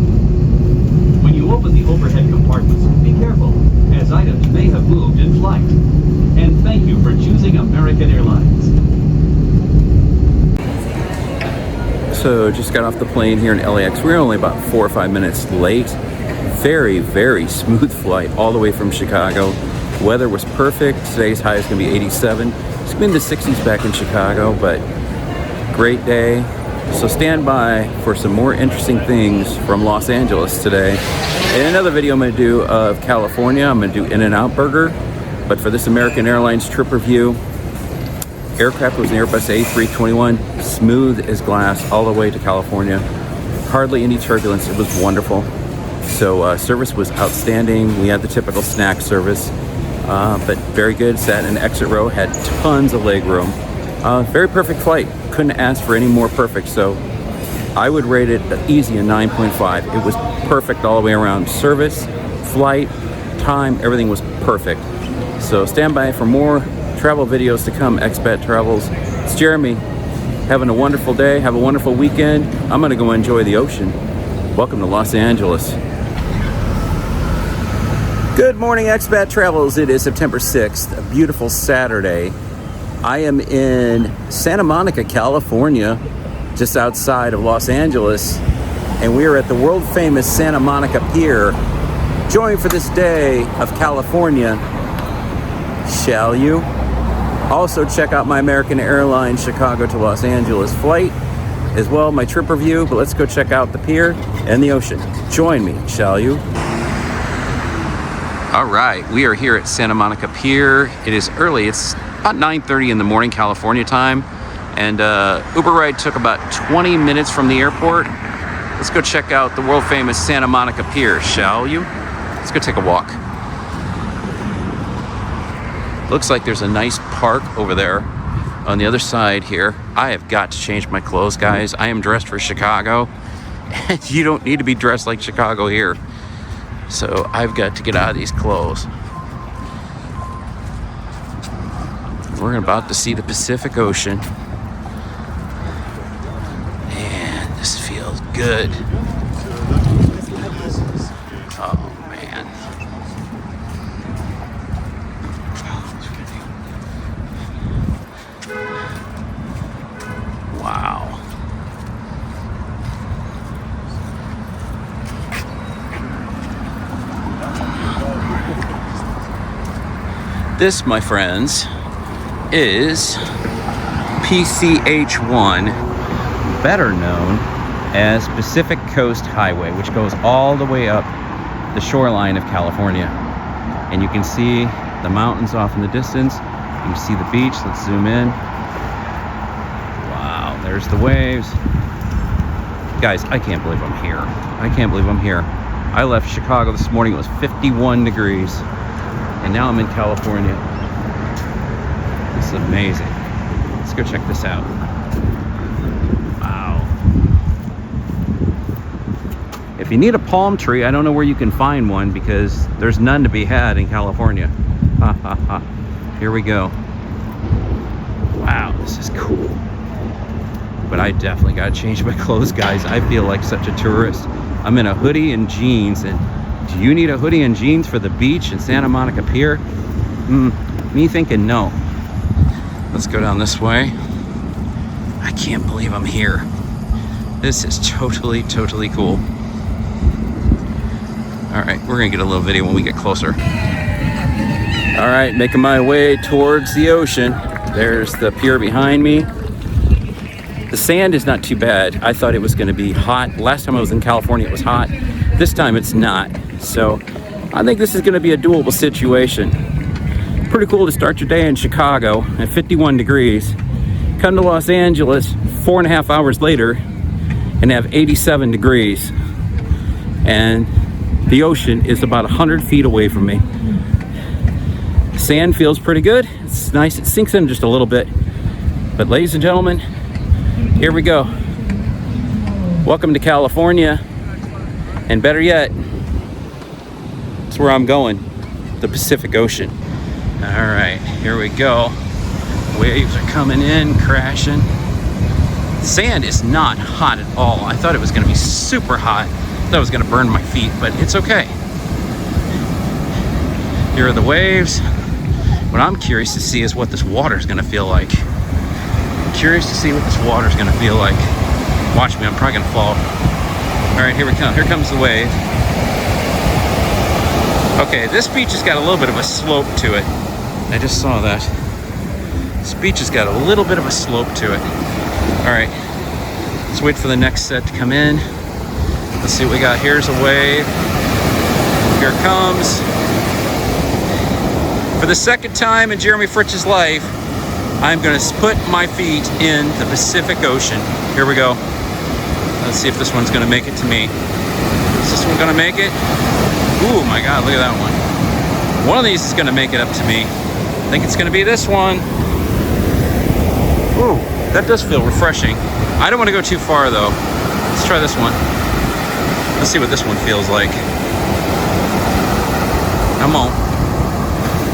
When you open the overhead compartments, be careful, as items may have moved in flight. And thank you for choosing American Airlines. So just got off the plane here in LAX. We're only about 4 or 5 minutes late. Very, very smooth flight all the way from Chicago. Weather was perfect. Today's high is going to be 87. It's been in the 60s back in Chicago, but great day. So stand by for some more interesting things from Los Angeles today. In another video I'm going to do of California, I'm going to do In-N-Out Burger. But for this American Airlines trip review, aircraft was an Airbus A321, smooth as glass all the way to California. Hardly any turbulence. It was wonderful. So service was outstanding. We had the typical snack service, but very good. Sat in an exit row, had tons of leg room. Very perfect flight. Couldn't ask for any more perfect. So I would rate it easy a 9.5. It was perfect all the way around. Service, flight, time, everything was perfect. So stand by for more travel videos to come, Expat Travels. It's Jeremy. Having a wonderful day. Have a wonderful weekend. I'm going to go enjoy the ocean. Welcome to Los Angeles. Good morning, Expat Travels. It is September 6th, a beautiful Saturday. I am in Santa Monica, California, just outside of Los Angeles, and we are at the world-famous Santa Monica Pier. Join for this day of California, shall you? Also, check out my American Airlines Chicago to Los Angeles flight, as well my trip review, but let's go check out the pier and the ocean. Join me, shall you? All right, we are here at Santa Monica Pier. It is early. It's about 9:30 in the morning, California time, and Uber ride took about 20 minutes from the airport. Let's go check out the world-famous Santa Monica Pier, shall you? Let's go take a walk. Looks like there's a nice park over there on the other side here. I have got to change my clothes, guys. I am dressed for Chicago, and you don't need to be dressed like Chicago here. So I've got to get out of these clothes. We're about to see the Pacific Ocean. Man, this feels good. Oh, man. Wow. This, my friends, is PCH1, better known as Pacific Coast Highway, which goes all the way up the shoreline of California. And you can see the mountains off in the distance. You can see the beach. Let's zoom in. Wow, there's the waves. Guys, I can't believe I'm here. I can't believe I'm here. I left Chicago this morning. It was 51 degrees. And now I'm in California. This is amazing. Let's go check this out. Wow. If you need a palm tree, I don't know where you can find one because there's none to be had in California. Ha ha ha. Here we go. Wow, this is cool. But I definitely gotta change my clothes, guys. I feel like such a tourist. I'm in a hoodie and jeans, and do you need a hoodie and jeans for the beach in Santa Monica Pier? Me thinking no. Let's go down this way. I can't believe I'm here. This is totally, totally cool. All right, we're gonna get a little video when we get closer. All right, making my way towards the ocean. There's the pier behind me. The sand is not too bad. I thought it was gonna be hot. Last time I was in California, it was hot. This time it's not. So I think this is going to be a doable situation. Pretty cool to start your day in Chicago at 51 degrees. Come to Los Angeles 4.5 hours later and have 87 degrees. And the ocean is about 100 feet away from me. Sand feels pretty good. It's nice. It sinks in just a little bit. But ladies and gentlemen, here we go. Welcome to California. And better yet, it's where I'm going, the Pacific Ocean. All right, here we go. Waves are coming in, crashing. Sand is not hot at all. I thought it was going to be super hot. I thought it was going to burn my feet, but it's okay. Here are the waves. What I'm curious to see is what this water is going to feel like. I'm curious to see what this water is going to feel like. Watch me, I'm probably going to fall. All right, here we come. Here comes the wave. Okay, this beach has got a little bit of a slope to it. I just saw that. This beach has got a little bit of a slope to it. All right, let's wait for the next set to come in. Let's see what we got. Here's a wave. Here it comes. For the second time in Jeremy Fritz's life, I'm gonna put my feet in the Pacific Ocean. Here we go. Let's see if this one's gonna make it to me. Is this one gonna make it? Ooh, my God, look at that one. One of these is gonna make it up to me. I think it's gonna be this one. Ooh, that does feel refreshing. I don't wanna go too far though. Let's try this one. Let's see what this one feels like. Come on.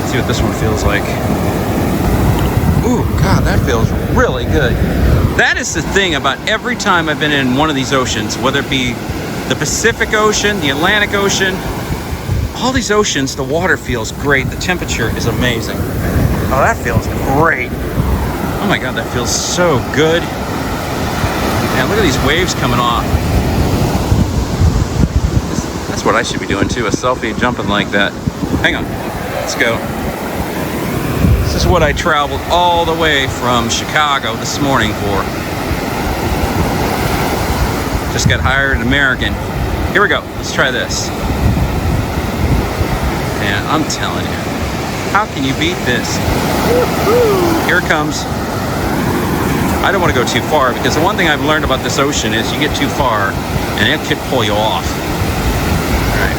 Let's see what this one feels like. Ooh, God, that feels really good. That is the thing about every time I've been in one of these oceans, whether it be the Pacific Ocean, the Atlantic Ocean, all these oceans, the water feels great. The temperature is amazing. Oh, that feels great. Oh my God, that feels so good. Man, look at these waves coming off. That's what I should be doing too, a selfie jumping like that. Hang on, let's go. This is what I traveled all the way from Chicago this morning for. Just got hired an American. Here we go, let's try this. Man, I'm telling you, how can you beat this? Woo-hoo. Here it comes. I don't want to go too far because the one thing I've learned about this ocean is you get too far and it could pull you off. All right,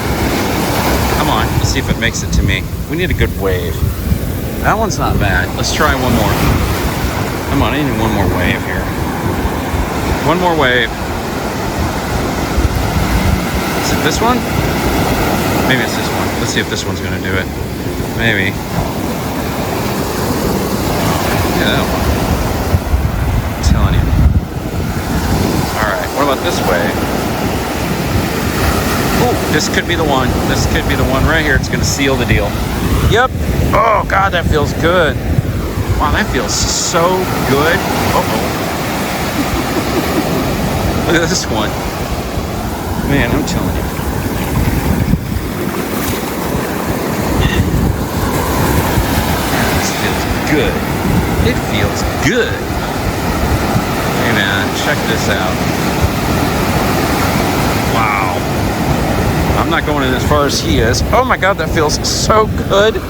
come on, let's see if it makes it to me. We need a good wave. That one's not bad. Let's try one more. Come on, I need one more wave here. One more wave. Is it this one? Maybe it's this one. Let's see if this one's gonna do it. Maybe. Yeah, that one. I'm telling you. All right, what about this wave? Ooh, this could be the one. This could be the one right here. It's gonna seal the deal. Yep. Oh God, that feels good. Wow, that feels so good. Uh-oh. Look at this one. Man, I'm telling you. This feels good. It feels good. Hey man, check this out. Wow. I'm not going in as far as he is. Oh my God, that feels so good.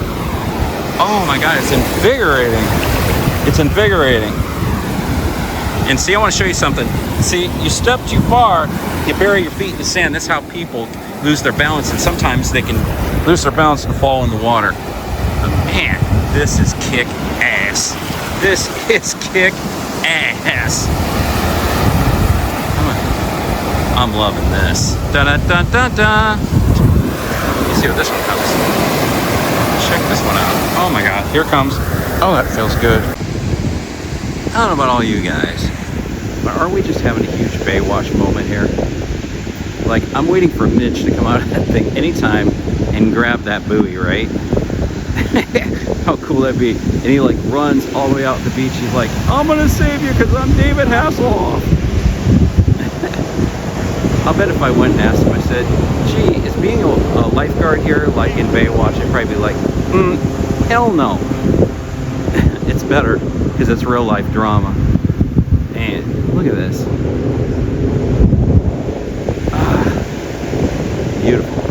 Oh my God, it's invigorating. It's invigorating. And see, I want to show you something. See, you step too far, you bury your feet in the sand. That's how people lose their balance, and sometimes they can lose their balance and fall in the water. But man, this is kick ass. This is kick ass. I'm loving this. Da da da da da. You see what this one comes. Check this one out. Oh my God, here it comes. Oh, that feels good. I don't know about all you guys, but are we just having a huge Baywatch moment here? Like, I'm waiting for Mitch to come out of that thing anytime and grab that buoy, right? How cool that'd be. And he like runs all the way out to the beach. He's like, I'm gonna save you because I'm David Hasselhoff. I'll bet if I went and asked him, I said, gee, is being a lifeguard here like in Baywatch? I'd probably be like, hell no. It's better because it's real life drama. And look at this. Ah, beautiful.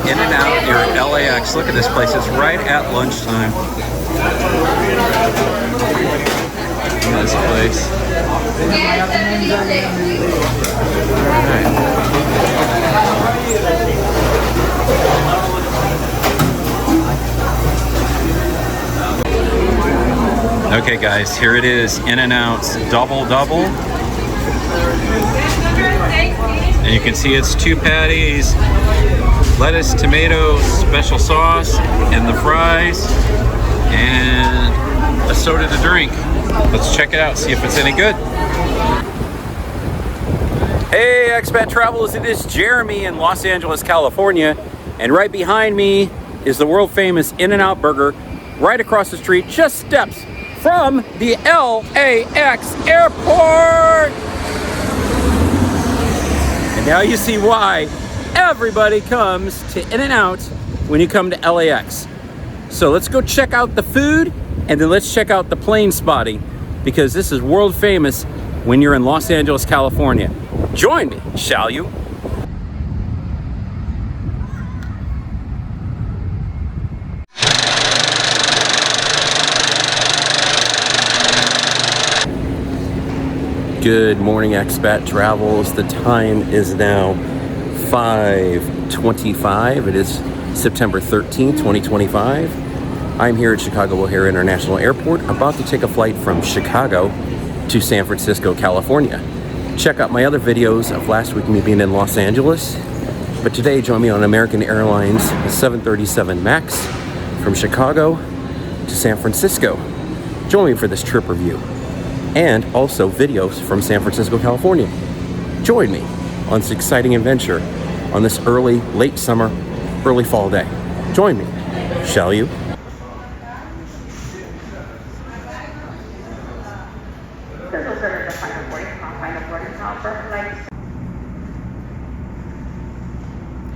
In-N-Out near LAX. Look at this place. It's right at lunchtime. Look at this place. Okay guys, here it is, In-N-Out's Double Double. And you can see it's 2 patties, lettuce, tomato, special sauce, and the fries, and a soda to drink. Let's check it out, see if it's any good. Hey expat travelers, it is Jeremy in Los Angeles, California. And right behind me is the world famous In-N-Out Burger. Right across the street, just steps from the LAX airport. And now you see why everybody comes to In-N-Out when you come to LAX. So let's go check out the food, and then let's check out the plane spotting, because this is world famous when you're in Los Angeles, California. Join me, shall you? Good morning, expat travels. The time is now 5:25. It is September 13th, 2025. I'm here at Chicago O'Hare International Airport, about to take a flight from Chicago to San Francisco, California. Check out my other videos of last week, me being in Los Angeles. But today, join me on American Airlines 737 MAX from Chicago to San Francisco. Join me for this trip review, and also videos from San Francisco, California. Join me on this exciting adventure on this early, late summer, early fall day. Join me, shall you?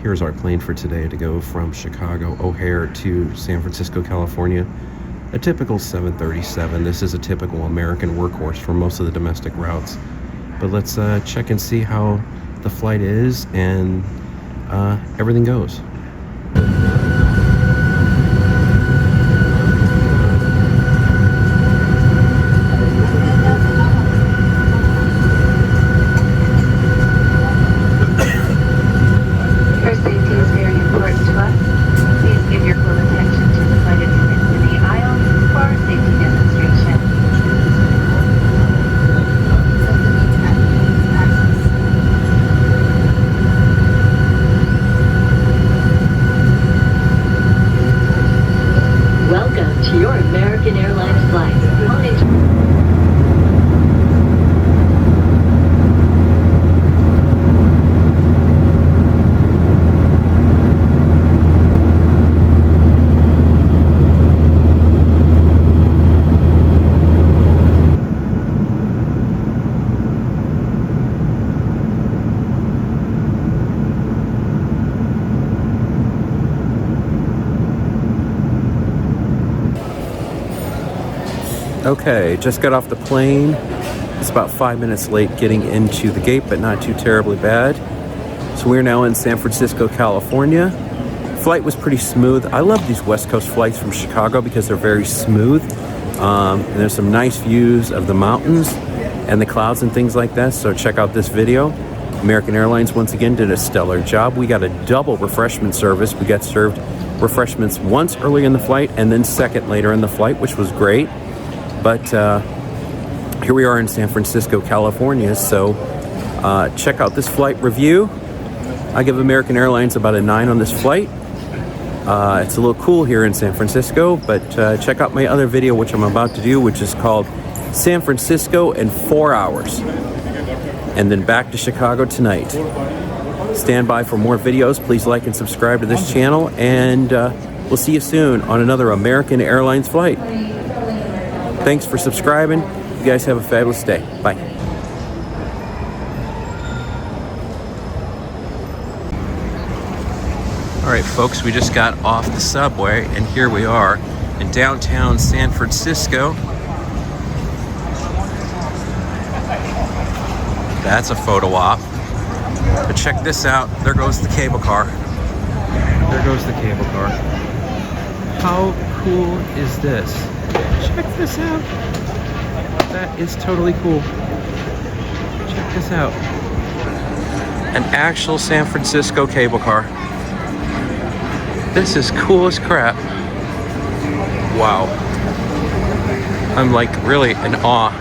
Here's our plane for today to go from Chicago O'Hare to San Francisco, California. A typical 737. This is a typical American workhorse for most of the domestic routes. But let's check and see how the flight is and everything goes. Okay, just got off the plane. It's about 5 minutes late getting into the gate, but not too terribly bad. So we're now in San Francisco, California. Flight was pretty smooth. I love these West Coast flights from Chicago because they're very smooth. And there's some nice views of the mountains and the clouds and things like that. So check out this video. American Airlines once again did a stellar job. We got a double refreshment service. We got served refreshments once early in the flight and then second later in the flight, which was great. But here we are in San Francisco, California. So check out this flight review. I give American Airlines about a 9 on this flight. It's a little cool here in San Francisco, but check out my other video, which I'm about to do, which is called San Francisco in 4 hours. And then back to Chicago tonight. Stand by for more videos. Please like and subscribe to this channel, and we'll see you soon on another American Airlines flight. Thanks for subscribing. You guys have a fabulous day. Bye. All right, folks, we just got off the subway, and here we are in downtown San Francisco. That's a photo op. But check this out. There goes the cable car. There goes the cable car. How cool is this? Check this out. That is totally cool. Check this out. An actual San Francisco cable car. This is cool as crap. Wow. I'm like really in awe.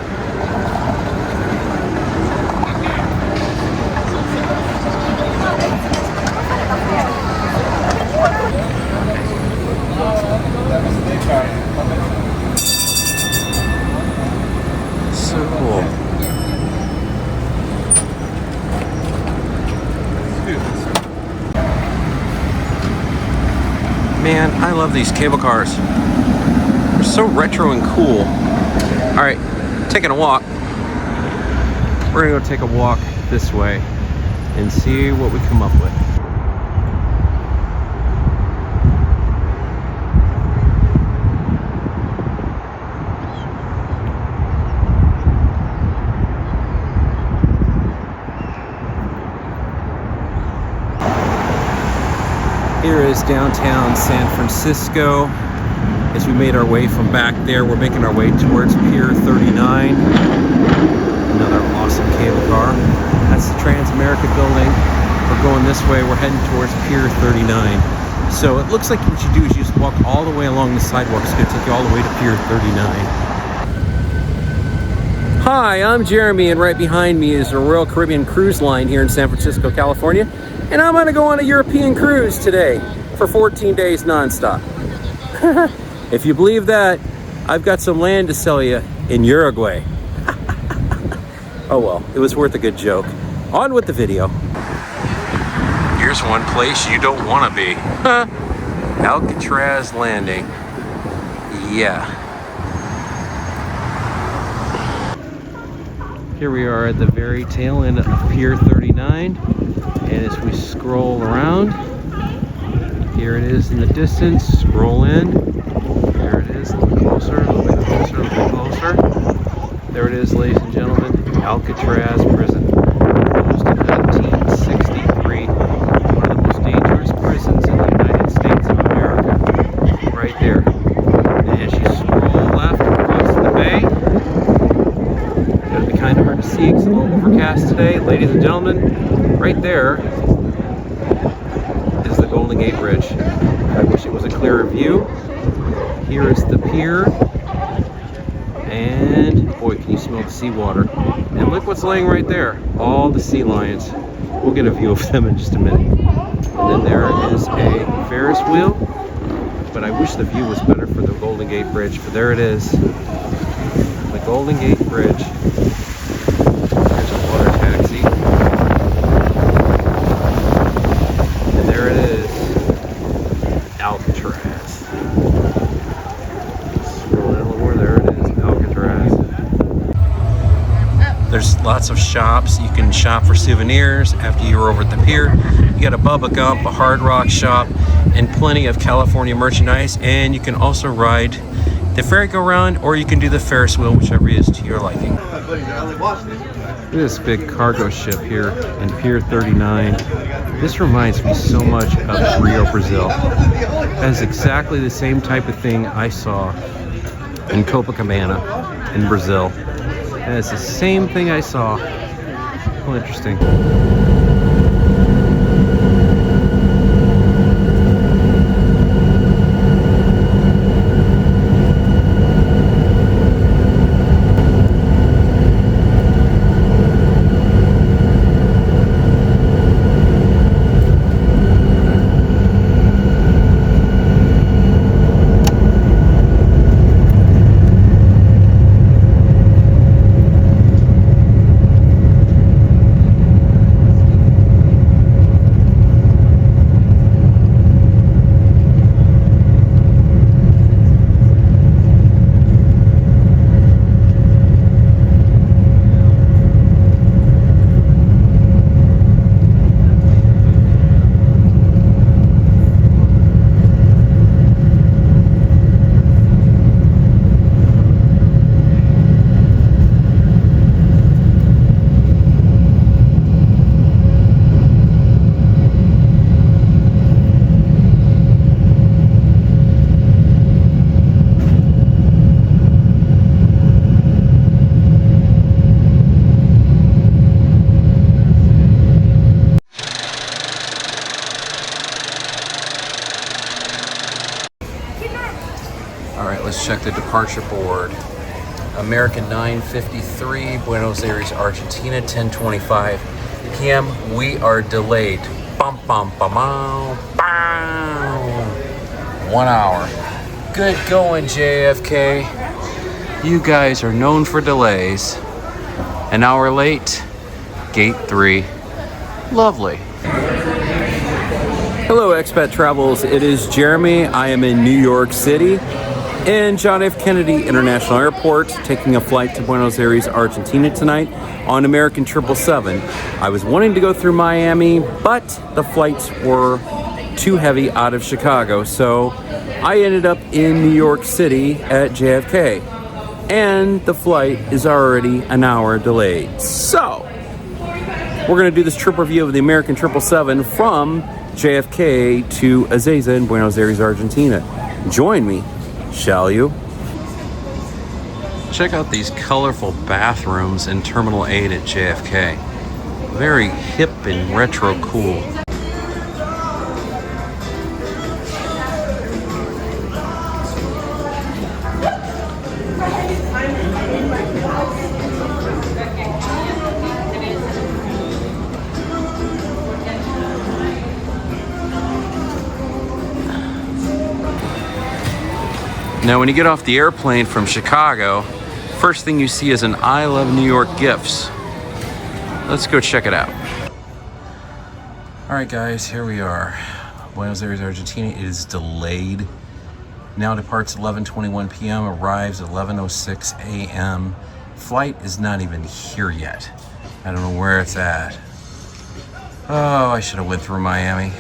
So cool. Man, I love these cable cars. They're so retro and cool. All right, taking a walk. We're gonna go take a walk this way and see what we come up with. Here is downtown San Francisco. As we made our way from back there, we're making our way towards Pier 39. Another awesome cable car. That's the Trans-America building. We're going this way, we're heading towards Pier 39. So it looks like what you do is you just walk all the way along the sidewalk. It's gonna take you all the way to Pier 39. Hi, I'm Jeremy, and right behind me is the Royal Caribbean Cruise Line here in San Francisco, California. And I'm gonna go on a European cruise today for 14 days nonstop. If you believe that, I've got some land to sell you in Uruguay. Oh well, it was worth a good joke. On with the video. Here's one place you don't want to be. Alcatraz Landing. Yeah. Here we are at the very tail end of Pier 39. And as we scroll around, here it is in the distance. Scroll in. There it is. A little closer, a little bit closer, a little bit closer. There it is, ladies and gentlemen. Alcatraz Prison. Closed in 1963. One of the most dangerous prisons in the United States of America. Right there. And as you scroll left across the bay, it's going to be kind of hard to see because it's a little overcast today. Ladies and gentlemen, right there is the Golden Gate Bridge. I wish it was a clearer view. Here is the pier. And boy, can you smell the seawater. And look what's laying right there. All the sea lions. We'll get a view of them in just a minute. And then there is a Ferris wheel. But I wish the view was better for the Golden Gate Bridge. But there it is. The Golden Gate Bridge. There's a water taxi. And there it is. Alcatraz. Scroll down a little more. There it is. Alcatraz. There's lots of shops. You can shop for souvenirs after you're over at the pier. You got a Bubba Gump, a Hard Rock shop, and plenty of California merchandise. And you can also ride the merry-go-round, or you can do the Ferris wheel, whichever is to your liking. Look at this big cargo ship here in Pier 39. This reminds me so much of Rio, Brazil. That is exactly the same type of thing I saw in Copacabana in Brazil. And it's the same thing I saw. Oh, interesting. check the departure board. American 9:53, Buenos Aires, Argentina, 10:25 p.m. We are delayed. Bum, bum, bum, bum, bum. 1 hour. Good going, JFK. You guys are known for delays. An hour late, gate 3. Lovely. Hello, Expat Travels. It is Jeremy. I am in New York City in John F. Kennedy International Airport, taking a flight to Buenos Aires, Argentina tonight on American 777. I was wanting to go through Miami, but the flights were too heavy out of Chicago, so I ended up in New York City at JFK, and the flight is already an hour delayed. So we're going to do this trip review of the American 777 from JFK to Ezeiza in Buenos Aires, Argentina. Join me, shall you? Check out these colorful bathrooms in Terminal 8 at JFK. Very hip and retro cool. Now, when you get off the airplane from Chicago, first thing you see is an I Love New York gifts. Let's go check it out. All right, guys, here we are. Buenos Aires, Argentina. It is delayed. Now departs 11:21 p.m., arrives 11:06 a.m. Flight is not even here yet. I don't know where it's at. Oh, I should have went through Miami.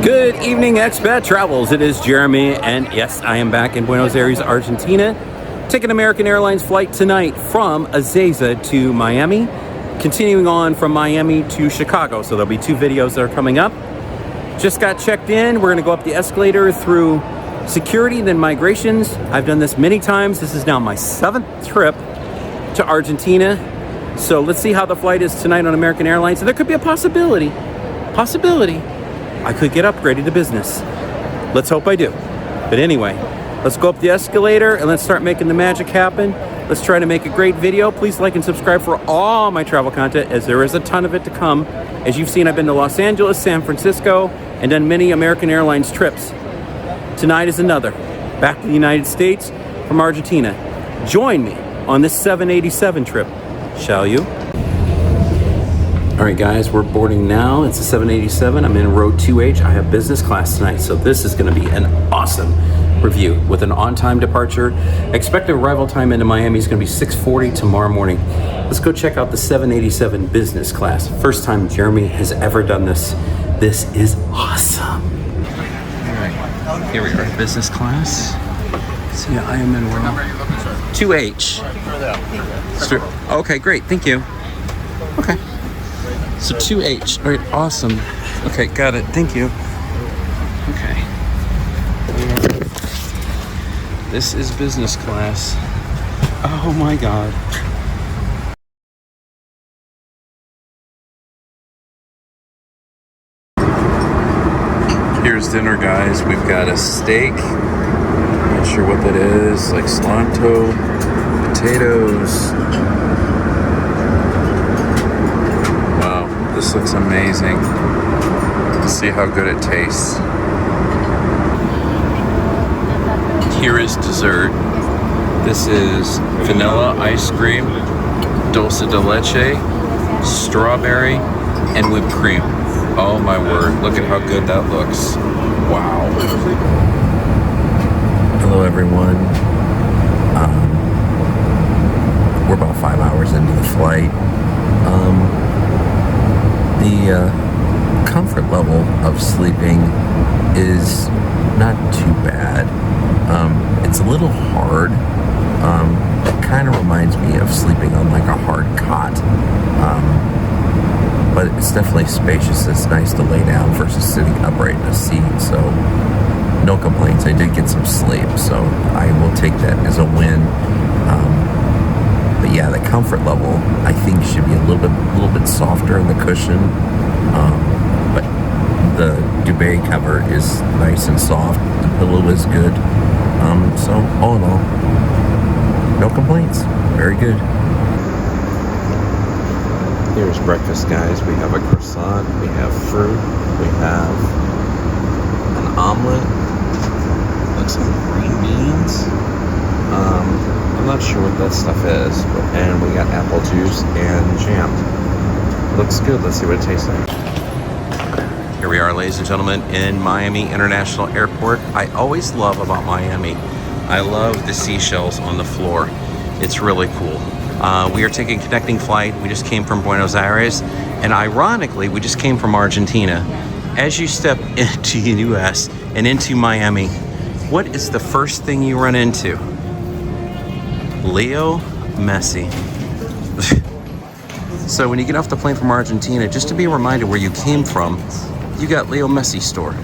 Good evening, Expat Travels. It is Jeremy, and yes, I am back in Buenos Aires, Argentina, taking American Airlines flight tonight from Ezeiza to Miami, continuing on from Miami to Chicago. So there'll be 2 videos that are coming up. Just got checked in. We're going to go up the escalator through security, then migrations. I've done this many times. This is now my 7th trip to Argentina. So let's see how the flight is tonight on American Airlines. And there could be a possibility, I could get upgraded to business. Let's hope I do. But anyway, let's go up the escalator and let's start making the magic happen. Let's try to make a great video. Please like and subscribe for all my travel content, as there is a ton of it to come. As you've seen, I've been to Los Angeles, San Francisco, and done many American Airlines trips. Tonight is another. Back to the United States from Argentina. Join me on this 787 trip, shall you? All right, guys, we're boarding now. It's a 787. I'm in row 2H. I have business class tonight, so this is going to be an awesome review with an on-time departure. Expected arrival time into Miami is going to be 6:40 tomorrow morning. Let's go check out the 787 business class. First time Jeremy has ever done this. This is awesome. All right, here we are, business class. So yeah, I am in row 2H. Okay, great, thank you. Okay. So 2H, all right, awesome. Okay, got it, thank you. Okay. This is business class. Oh my God. Here's dinner, guys. We've got a steak. Not sure what that is, like cilantro, potatoes. This looks amazing. Let's see how good it tastes. Here is dessert. This is vanilla ice cream, dulce de leche, strawberry, and whipped cream. Oh my word, look at how good that looks. Wow. Hello everyone. We're about 5 hours into the flight. The comfort level of sleeping is not too bad. It's a little hard. It kind of reminds me of sleeping on like a hard cot. But it's definitely spacious. It's nice to lay down versus sitting upright in a seat. So no complaints. I did get some sleep, so I will take that as a win. But yeah, the comfort level I think should be a little bit softer in the cushion. But the duvet cover is nice and soft. The pillow is good. So all in all, no complaints. Very good. Here's breakfast, guys. We have a croissant. We have fruit. We have an omelet. Looks like green beans. I'm not sure what that stuff is, and we got apple juice and jam. Looks good. Let's see what it tastes like. Here we are, ladies and gentlemen, in Miami International Airport. I always love about Miami, I love the seashells on the floor. It's really cool. We are taking a connecting flight. We just came from Buenos Aires, and ironically, we just came from Argentina. As you step into the U.S. and into Miami, what is the first thing you run into? Leo Messi. So when you get off the plane from Argentina, just to be reminded where you came from, you got Leo Messi store.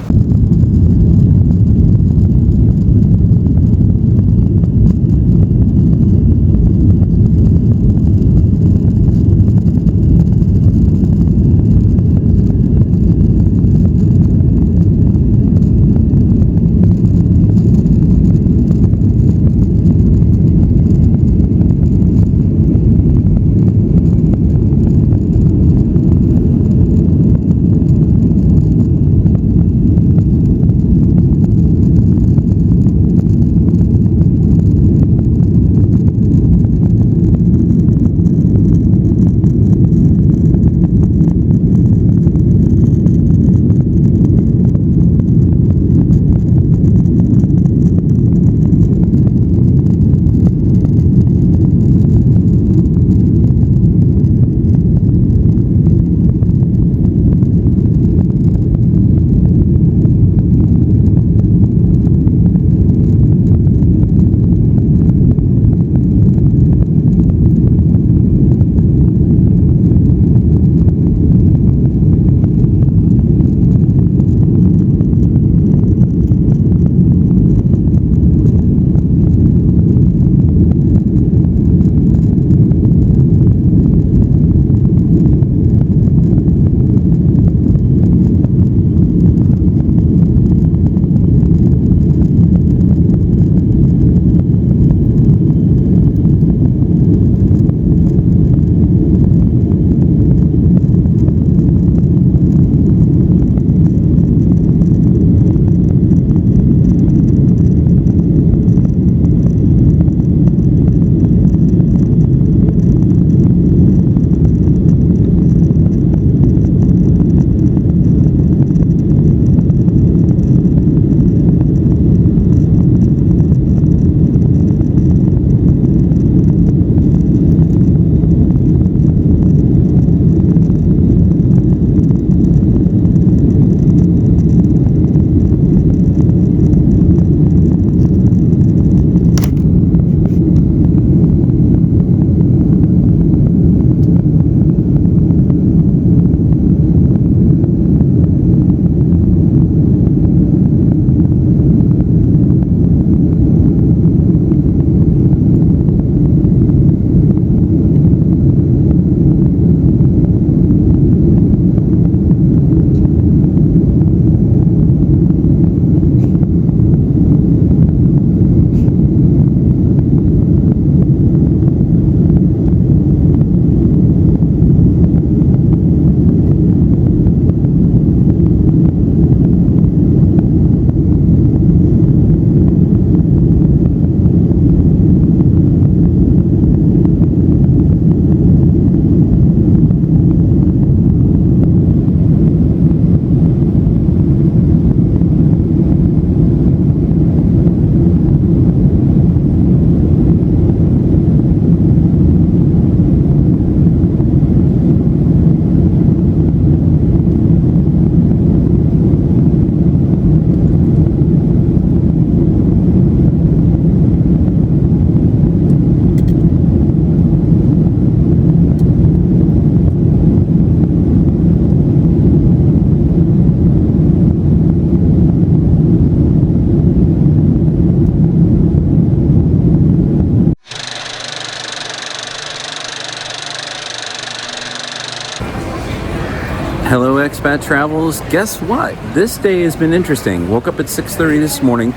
Hello, Expat Travels. Guess what? This day has been interesting. Woke up at 6:30 this morning,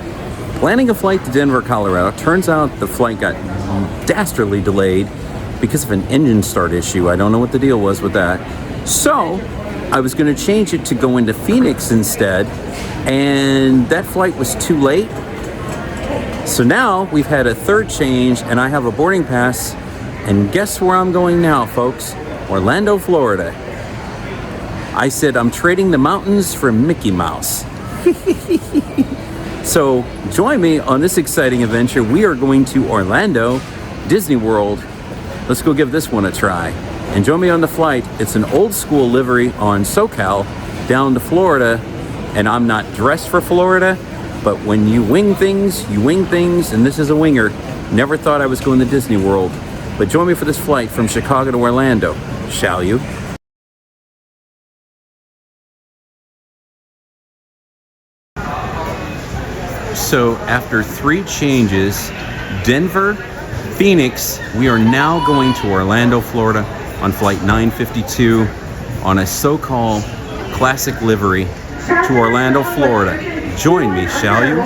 planning a flight to Denver, Colorado. Turns out the flight got dastardly delayed because of an engine start issue. I don't know what the deal was with that. So I was going to change it to go into Phoenix instead, and that flight was too late. So now we've had a third change, and I have a boarding pass. And guess where I'm going now, folks? Orlando, Florida. I said I'm trading the mountains for Mickey Mouse. So join me on this exciting adventure. We are going to Orlando, Disney World. Let's go give this one a try. And join me on the flight. It's an old school livery on SoCal down to Florida. And I'm not dressed for Florida, but when you wing things, and this is a winger. Never thought I was going to Disney World. But join me for this flight from Chicago to Orlando, shall you? So after 3 changes, Denver, Phoenix, we are now going to Orlando, Florida on flight 952 on a so-called classic livery to Orlando, Florida. Join me, shall you?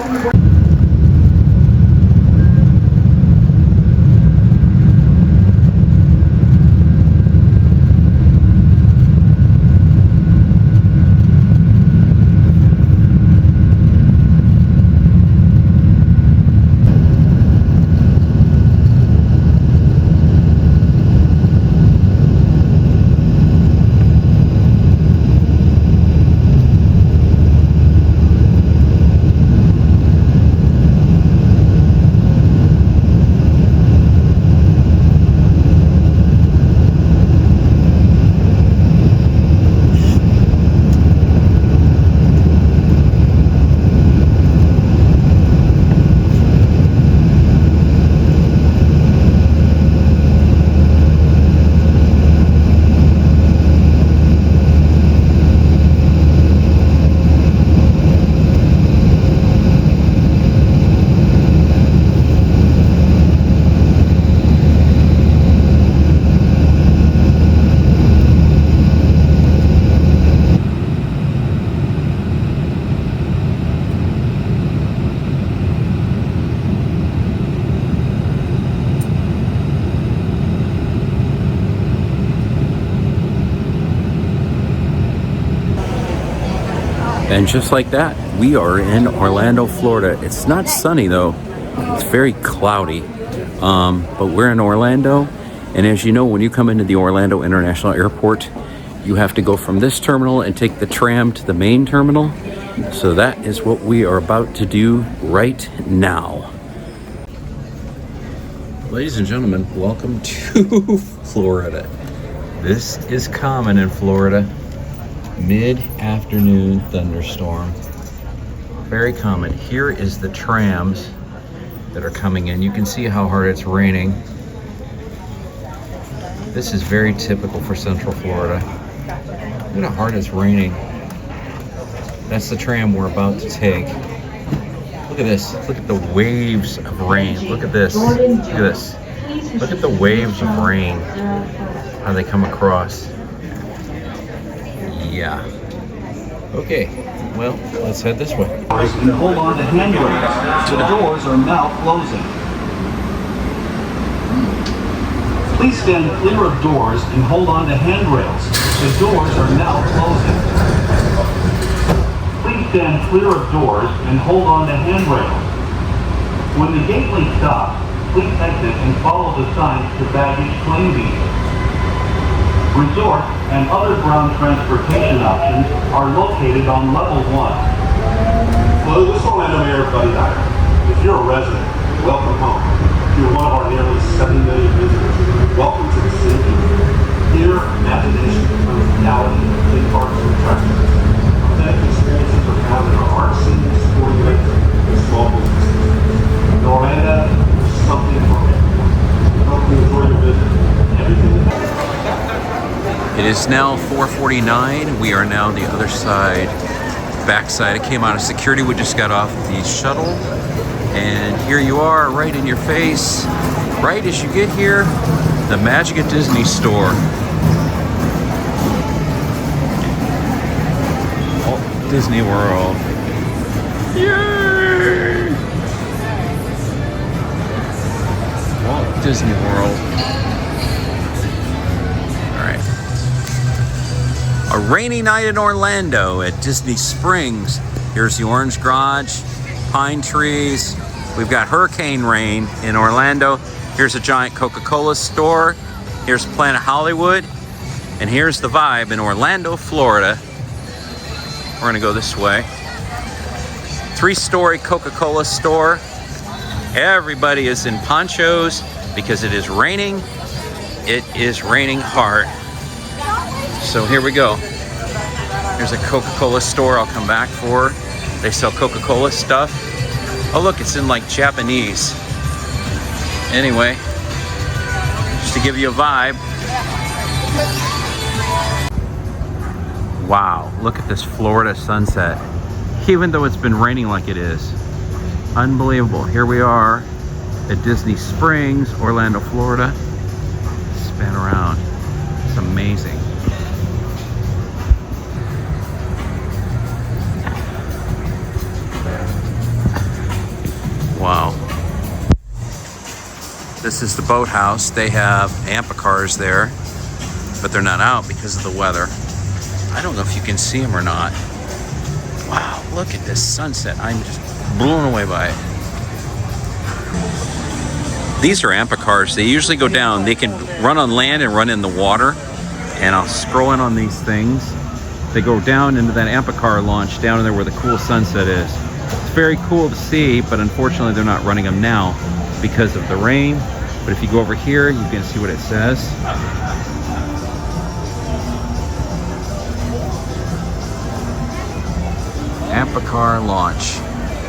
And just like that, we are in Orlando, Florida. It's not sunny though. It's very cloudy. But we're in Orlando. And as you know, when you come into the Orlando International Airport, you have to go from this terminal and take the tram to the main terminal. So that is what we are about to do right now. Ladies and gentlemen, welcome to Florida. This is common in Florida. Mid-afternoon thunderstorm. Very common. Here is the trams that are coming in. You can see how hard it's raining. This is very typical for Central Florida. Look at how hard it's raining. That's the tram we're about to take. Look at this. Look at the waves of rain. Look at this. Look at this. Look at the waves of rain. How they come across. Yeah. Okay, well, let's head this way. And hold on to handrails. The doors are now closing. Please stand clear of doors and hold on to handrails. The doors are now closing. Please stand clear of doors and hold on to handrails. When the gateway stops, please exit and follow the signs to baggage claim vehicles. Resort and other ground transportation options are located on level 1. Hello, this is Orlando Mayor Buddy Dyer. If you're a resident, welcome home. If you're one of our nearly 7 million visitors, welcome to the city. Here, imagination becomes reality in parks and attractions. Authentic experiences are found in our art scenes, sporting events, and small businesses. In Orlando, there's something for everyone. We hope you enjoy your visit. Everything It is now 4:49. We are now the other side, backside. I came out of security. We just got off the shuttle. And here you are, right in your face. Right as you get here, the Magic at Disney store. Disney World. Yay! Walt Disney World. All right. A rainy night in Orlando at Disney Springs. Here's the Orange Garage, pine trees. We've got hurricane rain in Orlando. Here's a giant Coca-Cola store. Here's Planet Hollywood. And here's the vibe in Orlando, Florida. We're gonna go this way. 3-story Coca-Cola store. Everybody is in ponchos because it is raining. It is raining hard. So here we go. Here's a Coca-Cola store I'll come back for. They sell Coca-Cola stuff. Oh look, it's in like Japanese. Anyway, just to give you a vibe. Wow, look at this Florida sunset. Even though it's been raining like it is. Unbelievable. Here we are at Disney Springs, Orlando, Florida. Spin around. It's amazing. Wow. This is the boathouse. They have Amphicar there, but they're not out because of the weather. I don't know if you can see them or not. Wow, look at this sunset. I'm just blown away by it. These are Amphicar. They usually go down. They can run on land and run in the water. And I'll scroll in on these things. They go down into that Amphicar launch down in there where the cool sunset is. It's very cool to see, but unfortunately they're not running them now because of the rain. But if you go over here, you can see what it says. Amphicar launch.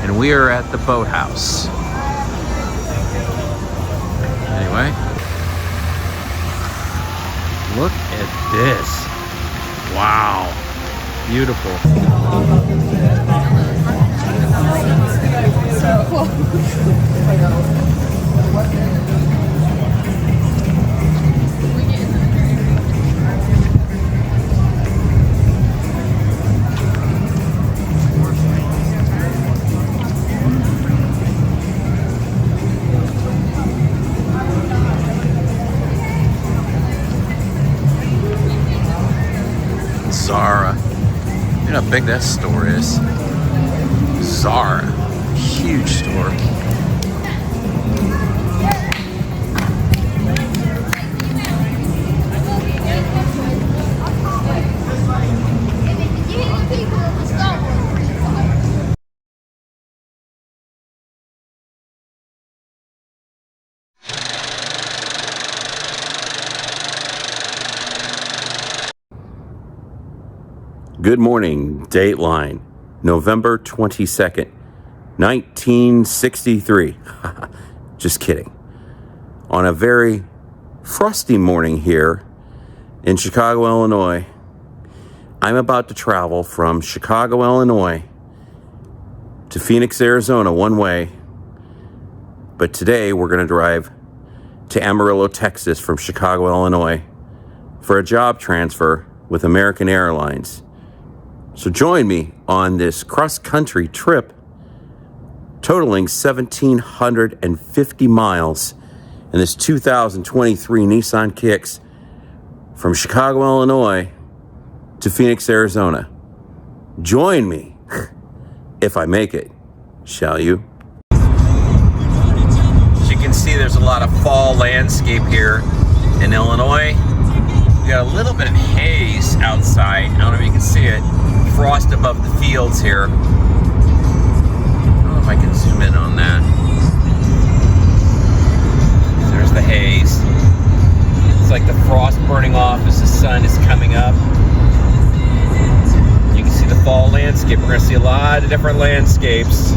And we are at the boathouse. Anyway, look at this. Wow. Beautiful. Zara. You know how big that store is. Zara. Huge store. Good morning, Dateline, November 22nd, 1963. Just kidding. On a very frosty morning here in Chicago, Illinois, I'm about to travel from Chicago, Illinois to Phoenix, Arizona, one way. But today we're going to drive to Amarillo, Texas from Chicago, Illinois for a job transfer with American Airlines. So join me on this cross-country trip totaling 1,750 miles in this 2023 Nissan Kicks from Chicago, Illinois to Phoenix, Arizona. Join me if I make it, shall you? As you can see, there's a lot of fall landscape here in Illinois. We got a little bit of haze outside. I don't know if you can see it. Frost above the fields here. I don't know if I can zoom in on that. There's the haze. It's like the frost burning off as the sun is coming up. You can see the fall landscape. We're going to see a lot of different landscapes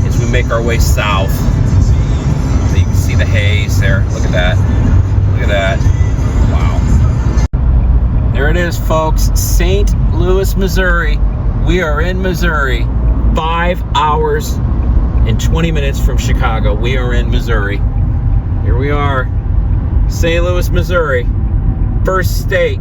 as we make our way south. So you can see the haze there. Look at that. Look at that. Wow. There it is, folks. St. Louis, Missouri. We are in Missouri. 5 hours and 20 minutes from Chicago. We are in Missouri. Here we are. St. Louis, Missouri. First state.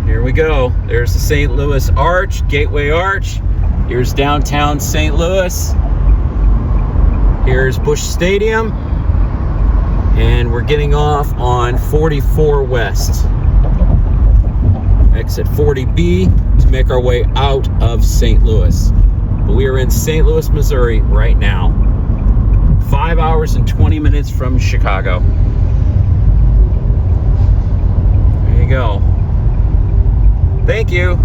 Here we go. There's the St. Louis Arch, Gateway Arch. Here's downtown St. Louis. Here's Busch Stadium. And we're getting off on 44 West. Exit 40B to make our way out of St. Louis. But we are in St. Louis, Missouri right now. 5 hours and 20 minutes from Chicago. There you go. Thank you.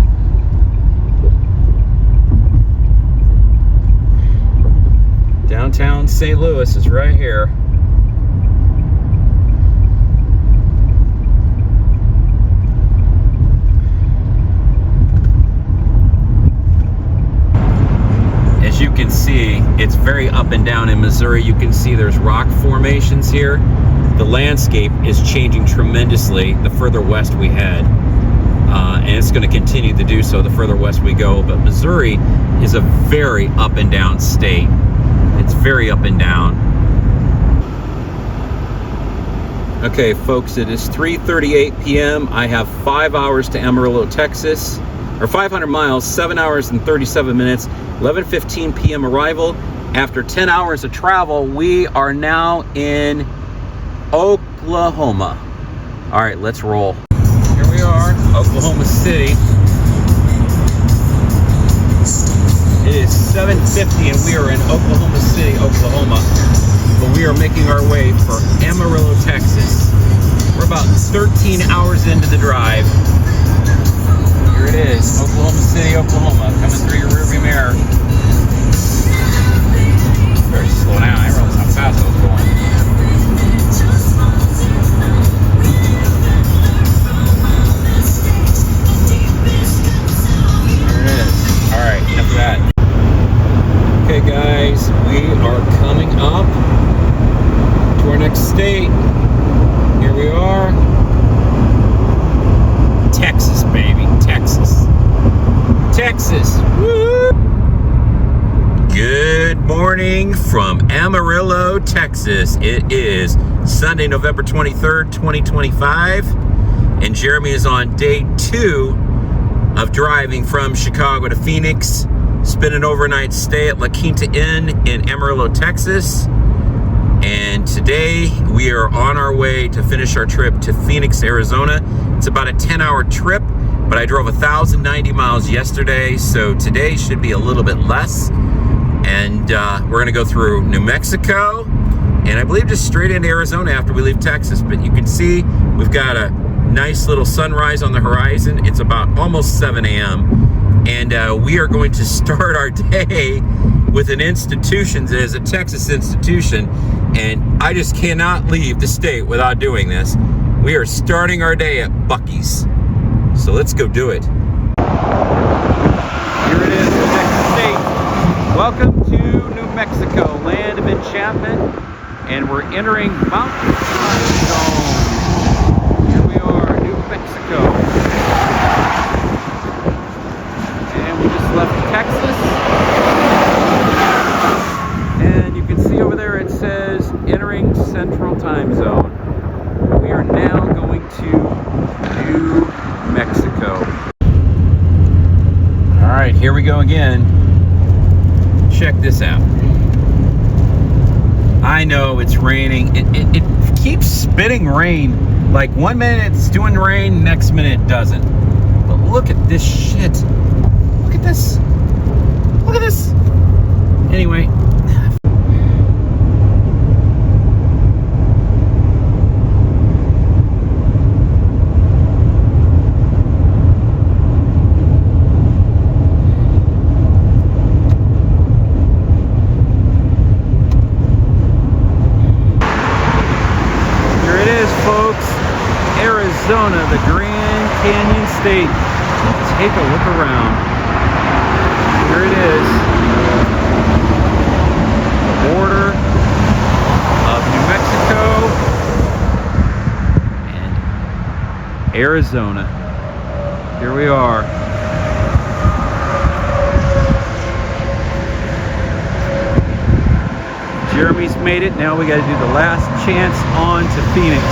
Downtown St. Louis is right here. As you can see, it's very up and down in Missouri. You can see there's rock formations here. The landscape is changing tremendously the further west we head. And it's going to continue to do so the further west we go. But Missouri is a very up and down state. It's very up and down. Okay, folks, it is 3:38 p.m. I have 5 hours to Amarillo, Texas, or 500 miles, 7 hours and 37 minutes, 11:15 p.m. arrival. After 10 hours of travel, we are now in Oklahoma. All right, let's roll. Here we are, Oklahoma City. It is 7:50 and we are in Oklahoma City, Oklahoma. But we are making our way for Amarillo, Texas. We're about 13 hours into the drive. Here it is, Oklahoma City, Oklahoma, coming through your rearview mirror. Better slow down, I didn't realize how fast I was going. Alright, after that. Okay guys, we are coming up to our next state. Here we are. Texas, baby. Texas. Texas. Woo! Good morning from Amarillo, Texas. It is Sunday, November 23rd, 2025. And Jeremy is on day 2 of driving from Chicago to Phoenix, spent an overnight stay at La Quinta Inn in Amarillo, Texas, and today we are on our way to finish our trip to Phoenix, Arizona. It's about a 10-hour trip, but I drove 1,090 miles yesterday, so today should be a little bit less, and we're going to go through New Mexico, and I believe just straight into Arizona after we leave Texas. But you can see we've got a nice little sunrise on the horizon. It's about almost 7 a.m. and we are going to start our day with an institution that is a Texas institution, and I just cannot leave the state without doing this. We are starting our day at Buc-ee's, so let's go do it. Here it is, the next state. Welcome to New Mexico, land of enchantment, and we're entering Mountain Time Zone. Mexico. And we just left Texas. And you can see over there it says entering Central Time Zone. We are now going to New Mexico. All right, here we go again. Check this out. I know it's raining. It keeps spitting rain. Like 1 minute it's doing rain, next minute it doesn't. But look at this shit. Look at this. Look at this. Anyway. Arizona, the Grand Canyon State. Take a look around. Here it is. The border of New Mexico and Arizona. Here we are. Jeremy's made it. Now we got to do the last chance on to Phoenix.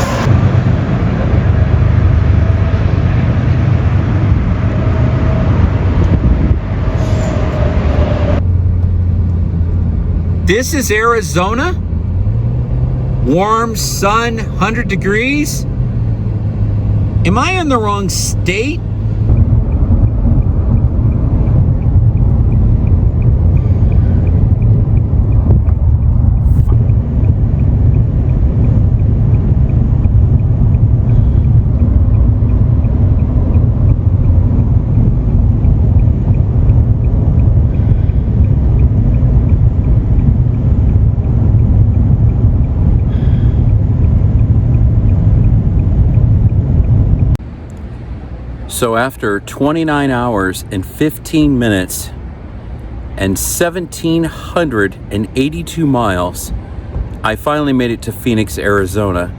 This is Arizona. Warm sun, 100 degrees. Am I in the wrong state? So after 29 hours and 15 minutes and 1,782 miles, I finally made it to Phoenix, Arizona.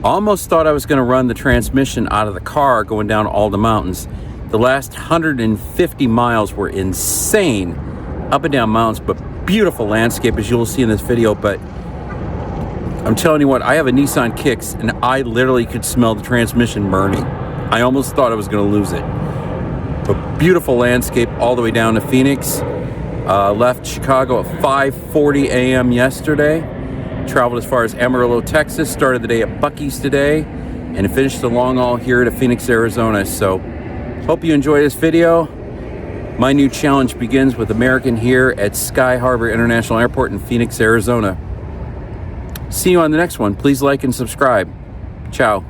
Almost thought I was going to run the transmission out of the car going down all the mountains. The last 150 miles were insane, up and down mountains, but beautiful landscape, as you'll see in this video. But I'm telling you what, I have a Nissan Kicks, and I literally could smell the transmission burning. I almost thought I was going to lose it. But beautiful landscape all the way down to Phoenix. Left Chicago at 5:40 a.m. yesterday. Traveled as far as Amarillo, Texas. Started the day at Buc-ee's today. And finished the long haul here to Phoenix, Arizona. So, hope you enjoy this video. My new challenge begins with American here at Sky Harbor International Airport in Phoenix, Arizona. See you on the next one. Please like and subscribe. Ciao.